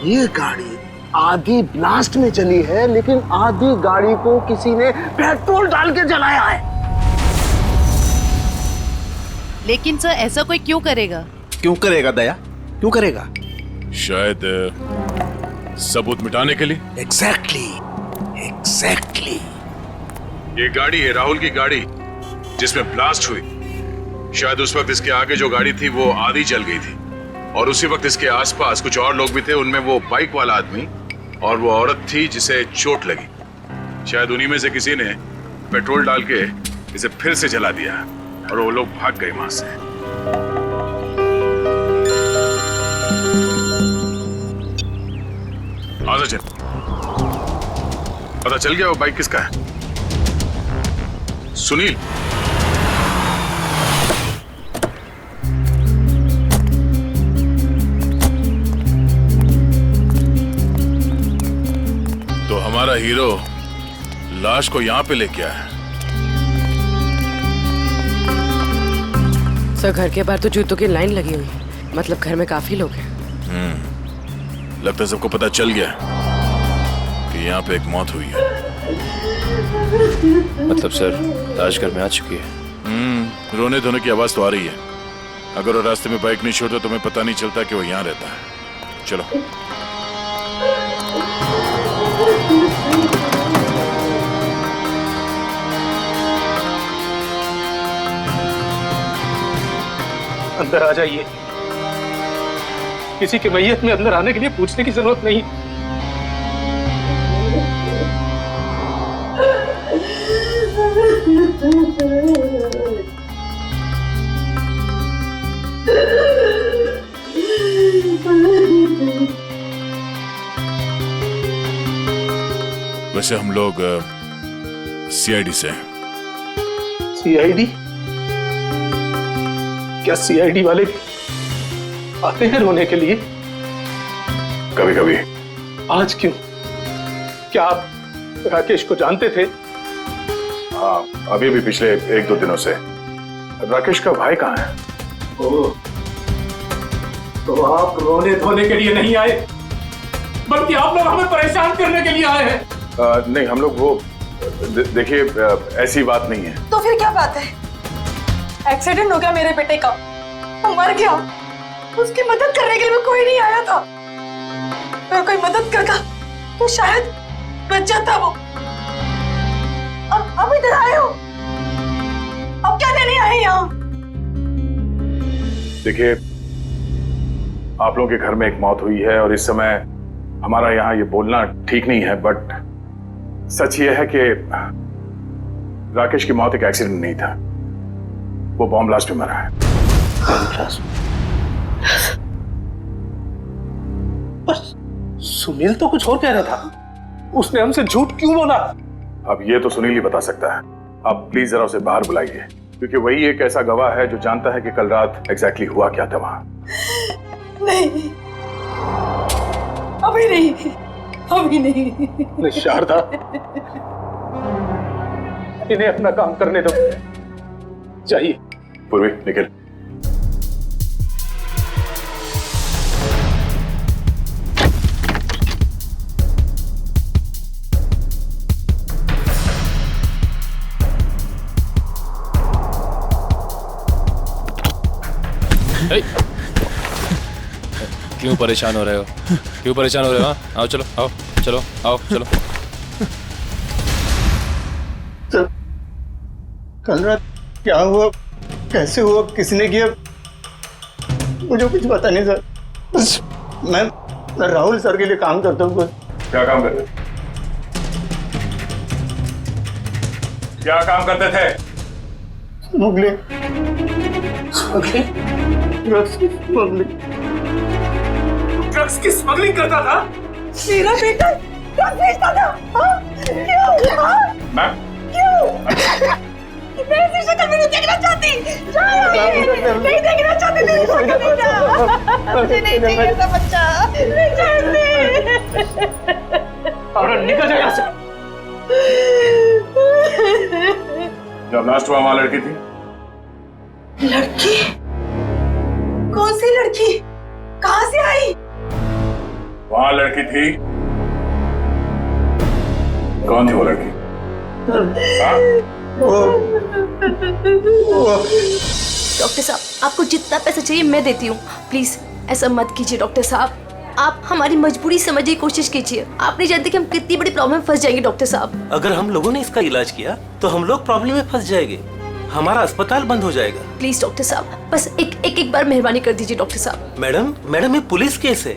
Speaker 21: ये गाड़ी आधी ब्लास्ट में चली है, लेकिन आधी गाड़ी को किसी ने पेट्रोल डाल के जलाया है।
Speaker 11: लेकिन सर ऐसा कोई क्यों करेगा?
Speaker 21: क्यों करेगा दया, क्यों करेगा?
Speaker 5: शायद सबूत मिटाने के लिए।
Speaker 21: एग्जैक्टली।
Speaker 5: ये गाड़ी है राहुल की गाड़ी जिसमें ब्लास्ट हुई। शायद उस वक्त इसके आगे जो गाड़ी थी वो आधी जल गई थी, और उसी वक्त इसके आसपास कुछ और लोग भी थे, उनमें वो बाइक वाला आदमी और वो औरत थी जिसे चोट लगी। शायद उन्हीं में से किसी ने पेट्रोल डाल के इसे फिर से जला दिया और वो लोग भाग गए वहां से। आजा चल, पता चल गया वो बाइक किसका है? सुनील। तो हमारा हीरो लाश को यहां पे लेके आया है।
Speaker 3: सर घर के बाहर तो जूतों की लाइन लगी हुई है, मतलब घर में काफी लोग हैं।
Speaker 5: लगता है सबको पता चल गया कि यहाँ पे एक मौत हुई है।
Speaker 18: मतलब सर लाश घर में आ चुकी है।
Speaker 5: रोने धोने की आवाज तो आ रही है। अगर वो रास्ते में बाइक नहीं छोड़ता तो हमें पता नहीं चलता कि वो यहाँ रहता है। चलो।
Speaker 9: अंदर आ जाइए। किसी के मैयत में अंदर आने के लिए पूछने की जरूरत नहीं।
Speaker 5: वैसे हम लोग सीआईडी से हैं।
Speaker 9: सीआईडी? क्या सीआईडी वाले आते हैं रोने के लिए?
Speaker 5: कभी कभी।
Speaker 9: आज क्यों? क्या आप राकेश को जानते थे?
Speaker 5: हाँ, अभी भी पिछले 1-2 दिनों से। राकेश का भाई कहाँ है?
Speaker 9: ओह, तो आप रोने धोने के लिए नहीं आए, बल्कि आप लोग हमें परेशान करने के लिए आए हैं।
Speaker 5: नहीं, हम लोग वो देखिए, ऐसी बात नहीं है।
Speaker 20: तो फिर क्या बात है? एक्सीडेंट हो गया मेरे बेटे का, वो मर गया, उसकी मदद करने के लिए कोई नहीं आया था। अगर कोई मदद करता तो शायद बच जाता वो। अब इधर आए हो, अब क्या लेने आए यहाँ?
Speaker 5: देखिए, आप लोगों के घर में एक मौत हुई है और इस समय हमारा यहाँ ये बोलना ठीक नहीं है, बट सच ये है कि राकेश की मौत एक एक्सीडेंट नहीं था, वो बॉम्ब ब्लास्ट में मरा है।
Speaker 9: बस सुनील तो कुछ और कह रहा था, उसने हमसे झूठ क्यों बोला?
Speaker 5: अब ये तो सुनील ही बता सकता है। आप प्लीज जरा उसे बाहर बुलाइए, क्योंकि वही एक ऐसा गवाह है जो जानता है कि कल रात एग्जैक्टली हुआ क्या था वहां।
Speaker 20: नहीं, अभी नहीं, अभी नहीं।
Speaker 9: शारदा, इन्हें अपना काम करने दो, जाइए।
Speaker 5: पूर्वी, निखिल।
Speaker 18: क्यों परेशान हो रहे हो? क्यों परेशान हो रहे हो? आओ, चलो, आओ, चलो, आओ, चलो।
Speaker 21: सर, कल रात क्या हुआ, कैसे हुआ, किसने किया, मुझे कुछ पता नहीं सर। बस मैं राहुल सर के लिए काम करता हूँ।
Speaker 5: क्या काम करते? क्या काम करते थे?
Speaker 21: स्मगलिंग, ड्रग्स की स्मगलिंग।
Speaker 9: ड्रग्स की स्मगलिंग करता था?
Speaker 20: मेरा बेटा ड्रग्स बेचता था? क्यों?
Speaker 5: मैम,
Speaker 20: क्यों? मैं ऐसी शक्ल में नहीं देखना चाहती। नहीं देखना चाहती मेरी शक्ल में। जा, मुझे नहीं चाहिए ऐसा बच्चा, नहीं चाहती।
Speaker 9: और निकल जा यहाँ से।
Speaker 5: जब लास्ट हुआ वहां लड़की थी?
Speaker 20: लड़की? कौन सी लड़की? कहाँ से आई?
Speaker 5: वहां लड़की थी। कौन थी वो लड़की?
Speaker 22: डॉक्टर साहब, आपको जितना पैसा चाहिए मैं देती हूँ। प्लीज ऐसा मत कीजिए डॉक्टर साहब, आप हमारी मजबूरी समझने की कोशिश कीजिए। आप नहीं जानते कि हम कितनी बड़ी प्रॉब्लम में फंस जाएंगे डॉक्टर साहब।
Speaker 19: अगर हम लोगों ने इसका इलाज किया तो हम लोग प्रॉब्लम में फंस जाएंगे, हमारा अस्पताल बंद हो जाएगा।
Speaker 22: प्लीज डॉक्टर साहब, बस एक बार मेहरबानी कर दीजिए डॉक्टर साहब।
Speaker 19: मैडम ये पुलिस केस है,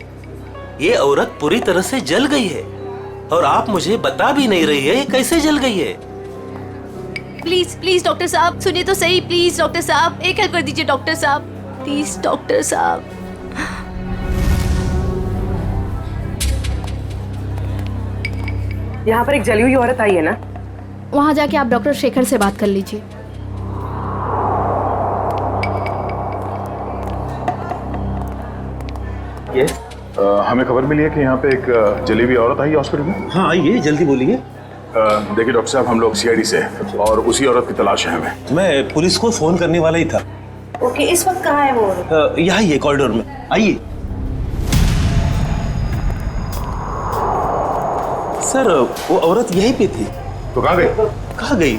Speaker 19: ये औरत पूरी तरह से जल गई है और आप मुझे बता भी नहीं रही है ये कैसे जल गई है।
Speaker 22: प्लीज डॉक्टर साहब सुनिए तो सही। प्लीज डॉक्टर साहब, एक हेल्प कर दीजिए डॉक्टर साहब, प्लीज डॉक्टर साहब।
Speaker 3: यहाँ पर एक जली हुई औरत आई है ना?
Speaker 22: वहाँ जाके आप डॉक्टर शेखर से बात कर लीजिए।
Speaker 5: हमें खबर मिली है कि यहाँ पे एक जली हुई औरत आई है हॉस्पिटल में।
Speaker 19: हाँ आइए, जल्दी बोलिए।
Speaker 5: देखिए डॉक्टर साहब, हम लोग सीआईडी से हैं और उसी औरत की तलाश है हमें।
Speaker 19: मैं पुलिस को फोन करने वाला ही था।
Speaker 22: ओके, इस वक्त कहाँ है वो?
Speaker 19: यहाँ ही है कॉरिडोर में, आइए। सर वो औरत यहीं पे थी।
Speaker 5: तो कहाँ गई?
Speaker 19: कहाँ गई?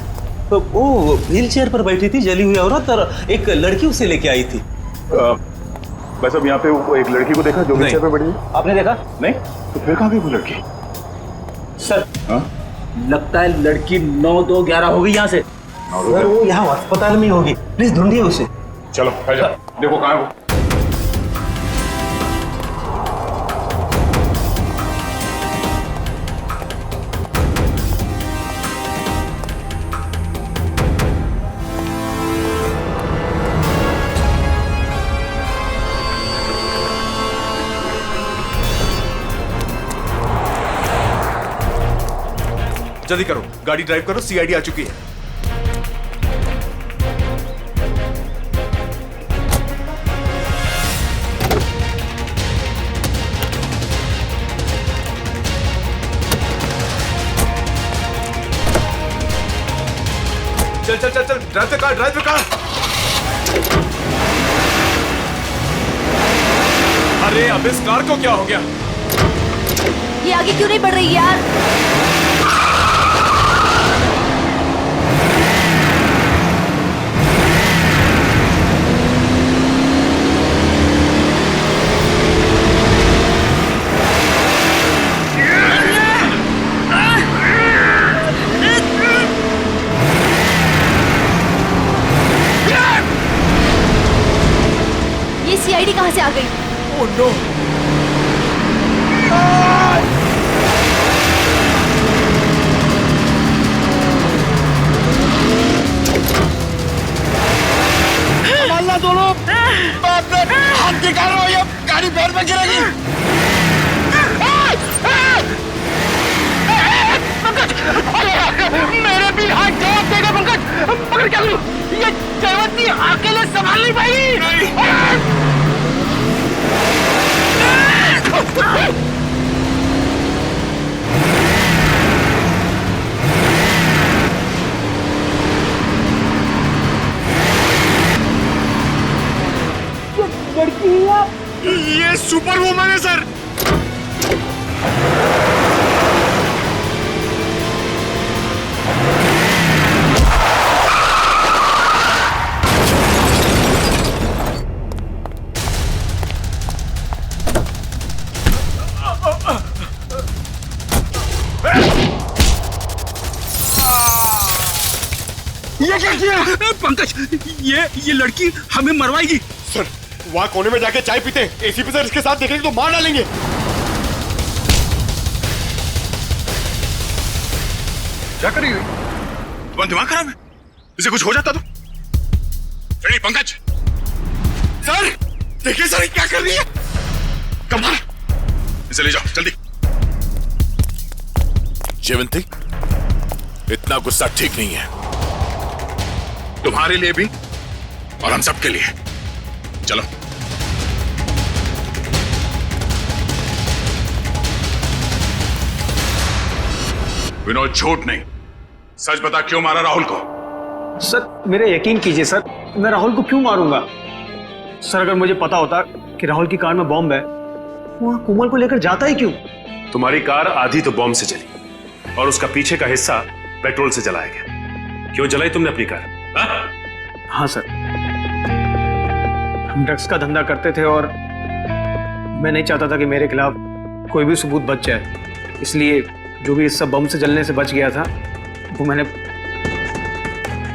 Speaker 19: वो व्हील चेयर पर बैठी थी जली हुई औरत, और एक लड़की उसे लेके आई थी।
Speaker 5: बस अब यहाँ पे वो एक लड़की को देखा जो व्हील चेयर पर बैठी थी?
Speaker 19: आपने देखा?
Speaker 5: नहीं। तो फिर कहाँ गई वो लड़की?
Speaker 19: सर लगता है लड़की 9-2-11 हो गई यहाँ से। सर वो यहाँ अस्पताल में होगी, प्लीज ढूंढिए उसे।
Speaker 5: चलो, देखो कहाँ है वो।
Speaker 12: जल्दी करो, गाड़ी ड्राइव करो, सीआईडी आ चुकी है। चल चल चल चल, drive the car, drive the car. अरे अब इस कार को क्या हो गया?
Speaker 16: ये आगे क्यों नहीं बढ़ रही यार? ये सीआईडी कहां से आ गई?
Speaker 12: Oh no!
Speaker 21: संभालना दोनों, हाथ निकाल रहा हूं, ये गाड़ी पैर में गिरेगी। पंकज, मेरे भी हाथ जवाब देगा पंकज। मगर क्या करूं? ये जयवंती अकेले संभाल नहीं पाएगी। ये सुपर वुमन है सर। ये क्या किया? पंकज, ये लड़की हमें मरवाएगी। सर, वहाँ कोने में जाके चाय पीते, एसीपी सर इसके साथ देखेंगे तो मार डालेंगे।
Speaker 5: क्या कर रही हो? तुम्हारा दिमाग खराब है? इसे कुछ हो जाता तो? नहीं पंकज।
Speaker 21: सर, देखिए सर, क्या कर रही है?
Speaker 5: कमाल, इसे ले जाओ जल्दी।
Speaker 8: जयवंती, इतना गुस्सा ठीक नहीं है।
Speaker 5: तुम्हारे लिए भी और हम सबके लिए। चलो। विनोद, झूठ नहीं, सच बता, क्यों मारा राहुल को?
Speaker 21: सर, मेरे यकीन कीजिए सर, मैं राहुल को क्यों मारूंगा? सर, अगर मुझे पता होता कि राहुल की कार में बॉम्ब है, वहां कोमल को लेकर जाता ही क्यों?
Speaker 10: तुम्हारी कार आधी तो बॉम्ब से जली और उसका पीछे का हिस्सा पेट्रोल से जलाया गया। क्यों जलाई तुमने अपनी कार?
Speaker 21: हाँ सर, हम ड्रग्स का धंधा करते थे और मैं नहीं चाहता था कि मेरे खिलाफ कोई भी सबूत बच जाए, इसलिए जो भी इस सब बम से जलने से बच गया था वो मैंने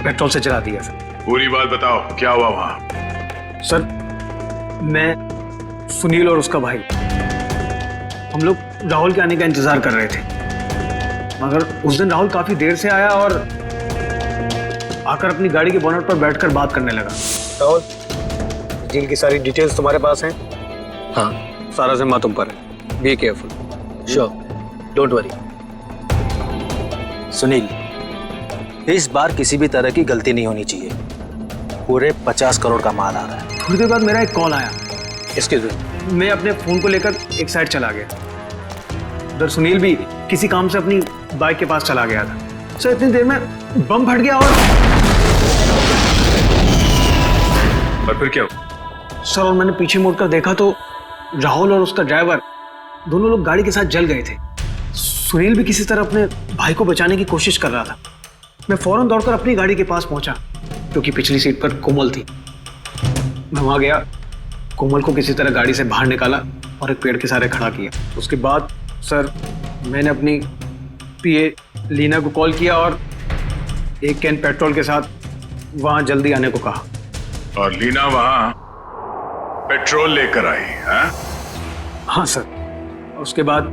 Speaker 21: पेट्रोल से जला दिया सर।
Speaker 5: पूरी बात बताओ, क्या हुआ वहां?
Speaker 21: सर, मैं, सुनील और उसका भाई, हम लोग राहुल के आने का इंतजार कर रहे थे, मगर उस दिन राहुल काफी देर से आया और आकर अपनी गाड़ी के बोनट पर बैठकर बात करने लगा। राहुल, डील की सारी डिटेल्स तुम्हारे पास हैं? हाँ, सारा जिम्मा तुम पर है। Be careful.
Speaker 2: Sure, don't worry. Sunil, इस बार किसी भी तरह की गलती नहीं होनी चाहिए। पूरे 50 करोड़ का माल आ रहा है।
Speaker 21: थोड़ी देर बाद मेरा एक कॉल आया।
Speaker 2: Excuse me.
Speaker 21: मैं अपने फोन को लेकर एक साइड चला गया। उधर सुनील भी किसी काम से अपनी बाइक के पास चला गया था। सर, इतनी देर में बम फट गया और
Speaker 10: फिर क्या हुआ?
Speaker 21: सर, और मैंने पीछे मुड़कर देखा तो राहुल और उसका ड्राइवर दोनों लोग गाड़ी के साथ जल गए थे। सुनील भी किसी तरह अपने भाई को बचाने की कोशिश कर रहा था। मैं फौरन दौड़कर अपनी गाड़ी के पास पहुंचा, क्योंकि पिछली सीट पर कोमल थी। मैं वहां गया, कोमल को किसी तरह गाड़ी से बाहर निकाला और एक पेड़ के सहारे खड़ा किया। उसके बाद सर, मैंने अपनी पीए लीना को कॉल किया और एक कैन पेट्रोल के साथ वहां जल्दी आने को कहा।
Speaker 5: और लीना वहां पेट्रोल लेकर आई, हाँ?
Speaker 14: हाँ सर। उसके बाद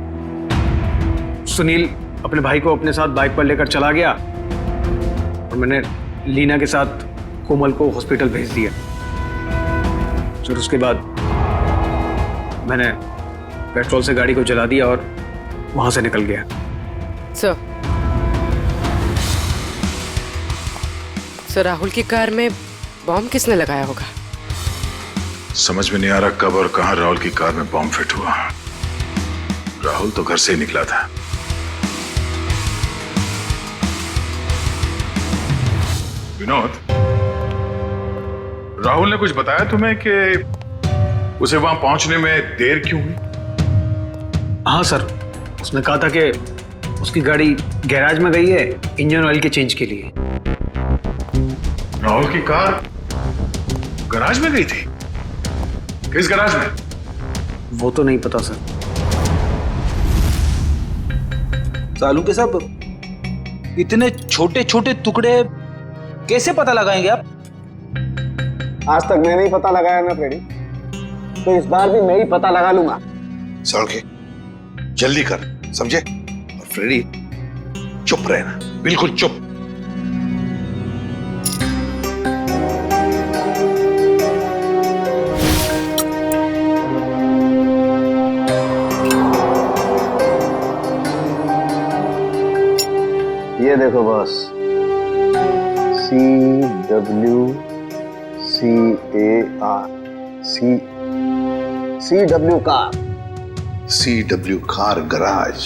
Speaker 14: सुनील अपने भाई को अपने साथ बाइक पर लेकर चला गया और मैंने लीना के साथ कोमल को हॉस्पिटल भेज दिया। फिर उसके बाद मैंने पेट्रोल से गाड़ी को जला दिया और वहां से निकल गया।
Speaker 3: सर राहुल की कार में बॉम्ब किसने लगाया होगा?
Speaker 5: समझ में नहीं आ रहा कब और कहां राहुल की कार में बॉम्ब फिट हुआ। राहुल तो घर से ही निकला था। विनोद, राहुल ने कुछ बताया तुम्हें कि उसे वहां पहुंचने में देर क्यों हुई?
Speaker 14: हाँ सर, उसने कहा था कि उसकी गाड़ी गैराज में गई है इंजन ऑयल के चेंज के लिए।
Speaker 5: राहुल की कार गैराज में गई थी? किस गैराज में?
Speaker 14: वो तो नहीं पता सर।
Speaker 2: सालू के साहब, इतने छोटे छोटे टुकड़े कैसे पता लगाएंगे आप?
Speaker 21: आज तक मैंने ही पता लगाया ना फ्रेडी, तो इस बार भी मैं ही पता लगा लूंगा।
Speaker 6: सड़के जल्दी कर, समझे? और फ्रेडी चुप रहना, बिल्कुल चुप।
Speaker 21: ये देखो boss, CWCAR
Speaker 6: CW car garage.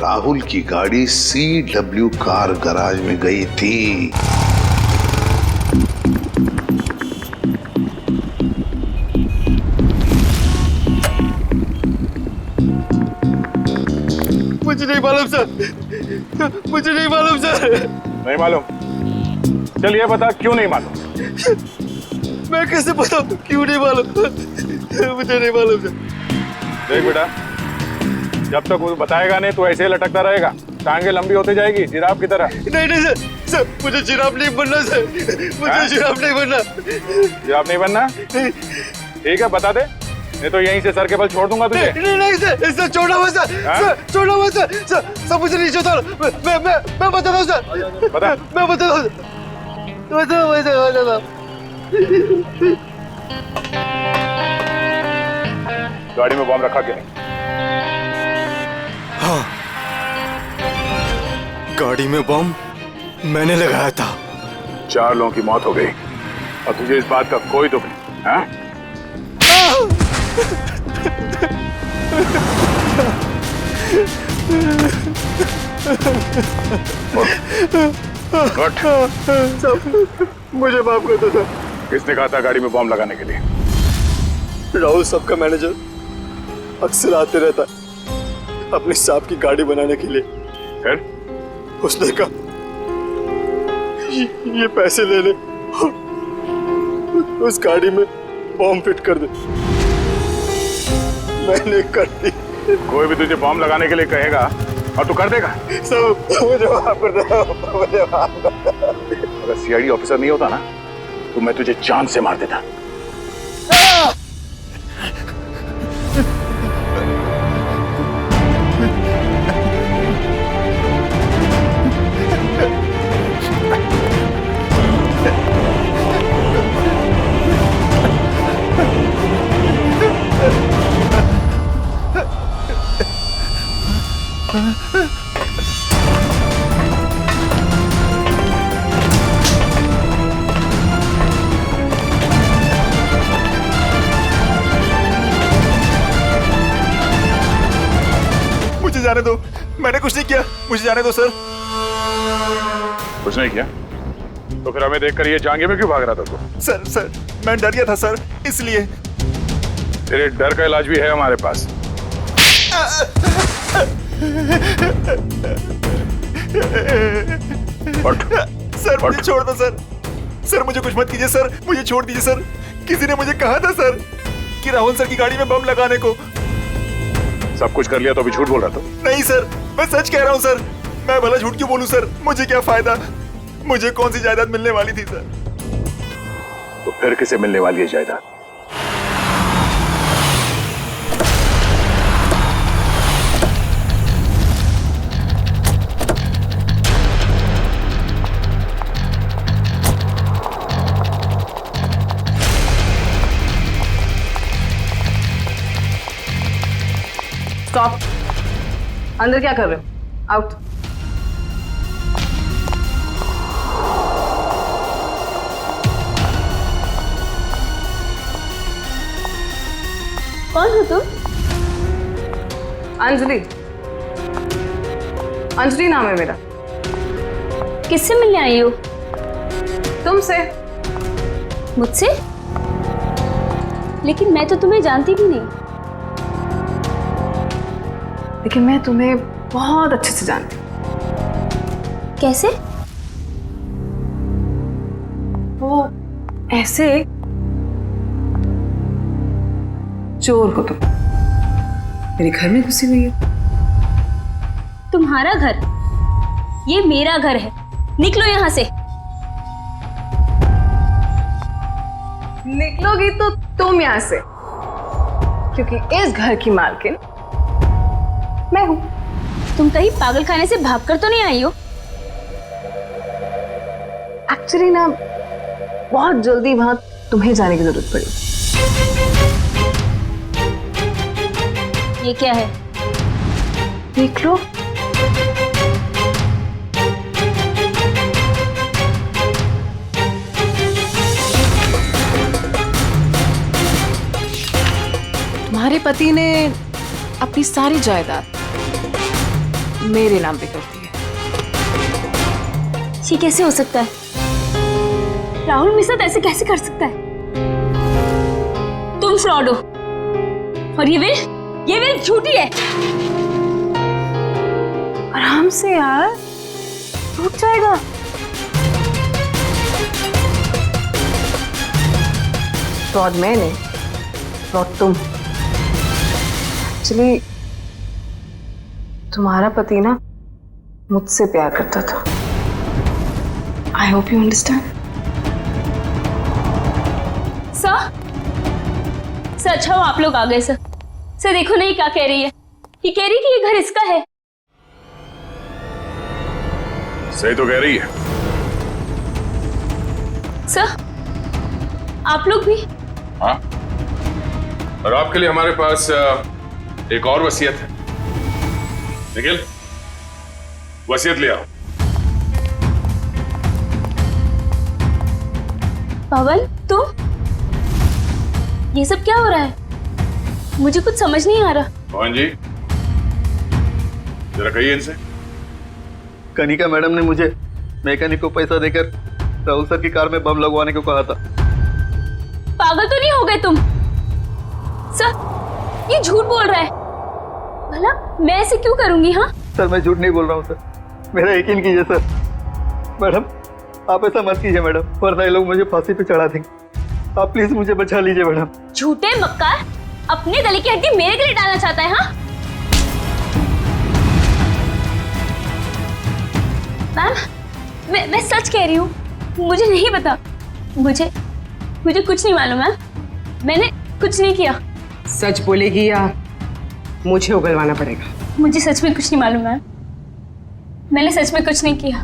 Speaker 6: Rahul की गाड़ी CW कार गराज में गई थी।
Speaker 21: मुझे नहीं मालूम सर, मुझे नहीं मालूम सर।
Speaker 4: नहीं मालूम? चल ये बता, क्यों नहीं मालूम?
Speaker 21: मैं कैसे बताऊं क्यों नहीं मालूम? मुझे नहीं मालूम सर।
Speaker 4: देख बेटा, जब तक वो बताएगा नहीं तो ऐसे ही लटकता रहेगा, टांगे लंबी होती जाएगी जिराफ की तरह।
Speaker 21: नहीं नहीं सर, सर मुझे जिराफ नहीं बनना सर, मुझे जिराफ नहीं बनना।
Speaker 4: जिराफ नहीं बनना? ठीक है, बता दे, नहीं तो यहीं से सर के बल छोड़ दूंगा तुझे।
Speaker 21: नहीं नहीं सर, सर छोड़ा हुआ सर, सर छोड़ा हुआ सर, सर मुझे नहीं छोड़ा। मैं बताता हूँ सर,
Speaker 4: बता।
Speaker 21: मैं बताता हूँ, बताता।
Speaker 4: गाड़ी में बॉम्ब रखा क्या नहीं?
Speaker 21: हाँ, गाड़ी में बॉम्ब मैंने लगाया था।
Speaker 4: 4 लोगों की मौत हो गई और तुझे इस बात का कोई दुख नहीं, हाँ?
Speaker 21: मुझे माफ कर दो सर।
Speaker 4: किसने कहा था गाड़ी में बॉम्ब लगाने के लिए?
Speaker 21: राहुल साहब का मैनेजर अक्सर आते रहता है अपनी साहब की गाड़ी बनाने के लिए।
Speaker 4: फिर
Speaker 21: उसने कहा ये पैसे ले ले, उस गाड़ी में बॉम्ब फिट कर दे। मैंने कर दी।
Speaker 4: कोई भी तुझे बॉम्ब लगाने के लिए कहेगा और तू कर देगा?
Speaker 21: सब मुझे माफ कर दो, मुझे माफ कर दो।
Speaker 4: अगर सीआईडी ऑफिसर नहीं होता ना तो मैं तुझे जान से मार देता।
Speaker 21: मुझे जाने दो, मैंने कुछ नहीं किया, मुझे जाने दो सर।
Speaker 4: कुछ नहीं किया तो फिर हमें देखकर ये जांघे में क्यों भाग रहा था तू?
Speaker 21: सर मैं डर गया था सर, इसलिए।
Speaker 4: तेरे डर का इलाज भी है हमारे पास।
Speaker 21: सर मुझे छोड़ दो सर, सर मुझे कुछ मत कीजिए सर, मुझे छोड़ दीजिए सर। किसी ने मुझे कहा था सर कि राहुल सर की गाड़ी में बम लगाने को।
Speaker 4: सब कुछ कर लिया तो अभी झूठ बोल रहा था?
Speaker 21: नहीं सर, मैं सच कह रहा हूँ सर। मैं भला झूठ क्यों बोलूं सर, मुझे क्या फायदा, मुझे कौन सी जायदाद मिलने वाली थी सर।
Speaker 4: तो फिर किसे मिलने वाली है जायदाद?
Speaker 1: अंदर क्या कर रहे हो? आउट।
Speaker 22: कौन हो तुम?
Speaker 1: अंजलि। अंजलि नाम है मेरा।
Speaker 22: किससे मिलने आई हो?
Speaker 1: तुमसे।
Speaker 22: मुझसे? लेकिन मैं तो तुम्हें जानती भी नहीं।
Speaker 1: लेकिन मैं तुम्हें बहुत अच्छे से जानती हूँ।
Speaker 22: कैसे?
Speaker 1: वो ऐसे चोर हो तुम। मेरे घर में घुसी हुई है।
Speaker 22: तुम्हारा घर? ये मेरा घर है, निकलो यहाँ से।
Speaker 1: निकलोगी तो तुम यहाँ से, क्योंकि इस घर की मालकिन मैं हूं।
Speaker 22: तुम कहीं पागल खाने से भागकर तो नहीं आई हो?
Speaker 1: एक्चुअली ना बहुत जल्दी वहां तुम्हें जाने की जरूरत पड़ी।
Speaker 22: ये क्या है?
Speaker 1: देख लो। तुम्हारे पति ने अपनी सारी जायदाद मेरे नाम पे कर दी है।
Speaker 22: ये कैसे हो सकता है? राहुल मेरे साथ ऐसे कैसे कर सकता है? तुम फ्रॉड हो और ये विल झूठी है।
Speaker 1: आराम से यार, टूट जाएगा। फ्रॉड मैं नहीं, फ्रॉड तुम। एक्चुअली तुम्हारा पति ना मुझसे प्यार करता था। I hope you understand.
Speaker 22: Sir अच्छा हो आप लोग आ गए। सर देखो नहीं क्या कह रही है। ये कह रही कि ये घर इसका है।
Speaker 5: सही तो कह रही है।
Speaker 22: सर आप लोग भी?
Speaker 5: हाँ, और आपके लिए हमारे पास एक और वसीयत है। निखिल, वसीयत ले आओ।
Speaker 22: पवन तुम? ये सब क्या हो रहा है? मुझे कुछ समझ नहीं आ रहा।
Speaker 5: पवन जी, जरा कहिए इनसे।
Speaker 21: कनिका मैडम ने मुझे मैकेनिक को पैसा देकर राहुल सर की कार में बम लगवाने को कहा था।
Speaker 22: पागल तो नहीं हो गए तुम? सर ये झूठ बोल रहा है। भला मैं ऐसे क्यों करूंगी? हाँ
Speaker 21: सर मैं झूठ नहीं बोल रहा हूँ सर, मेरा यकीन कीजिए सर। मैडम आप ऐसा मत कीजिए मैडम, वरना ये लोग मुझे फांसी पे चढ़ा देंगे। आप प्लीज मुझे बचा लीजिए मैडम।
Speaker 22: झूठे मक्कार, अपने गले की हड्डी मेरे गले डालना चाहता है? हाँ मैम मैं सच कह रही हूँ, मुझे नहीं पता। मुझे कुछ नहीं मालूम मैम, मैंने कुछ नहीं किया।
Speaker 3: सच बोलेगी या मुझे उगलवाना पड़ेगा?
Speaker 22: मुझे सच में कुछ नहीं मालूम मैम, मैंने सच में कुछ नहीं किया।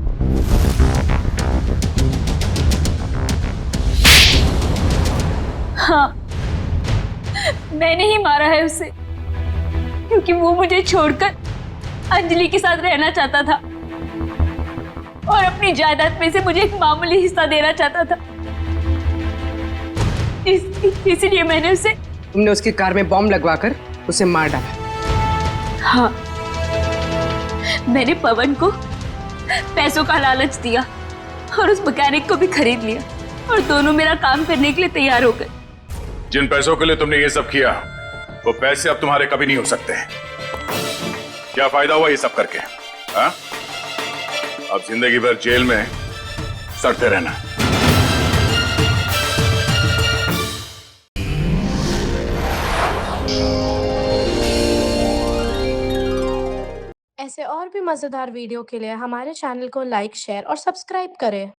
Speaker 22: हाँ मैंने ही मारा है उसे, क्योंकि वो मुझे छोड़कर अंजलि के साथ रहना चाहता था और अपनी जायदाद में से मुझे एक मामूली हिस्सा देना चाहता था। इसलिए मैंने उसे।
Speaker 3: तुमने उसकी कार में बॉम्ब लगवाकर उसे मार डाला?
Speaker 22: हाँ मैंने पवन को पैसों का लालच दिया और उस मैकेनिक को भी खरीद लिया और दोनों मेरा काम करने के लिए तैयार हो गए।
Speaker 5: जिन पैसों के लिए तुमने ये सब किया, वो पैसे अब तुम्हारे कभी नहीं हो सकते। क्या फायदा हुआ ये सब करके? हाँ? अब जिंदगी भर जेल में सड़ते रहना।
Speaker 15: ऐसे और भी मजेदार वीडियो के लिए हमारे चैनल को लाइक, शेयर और सब्सक्राइब करें।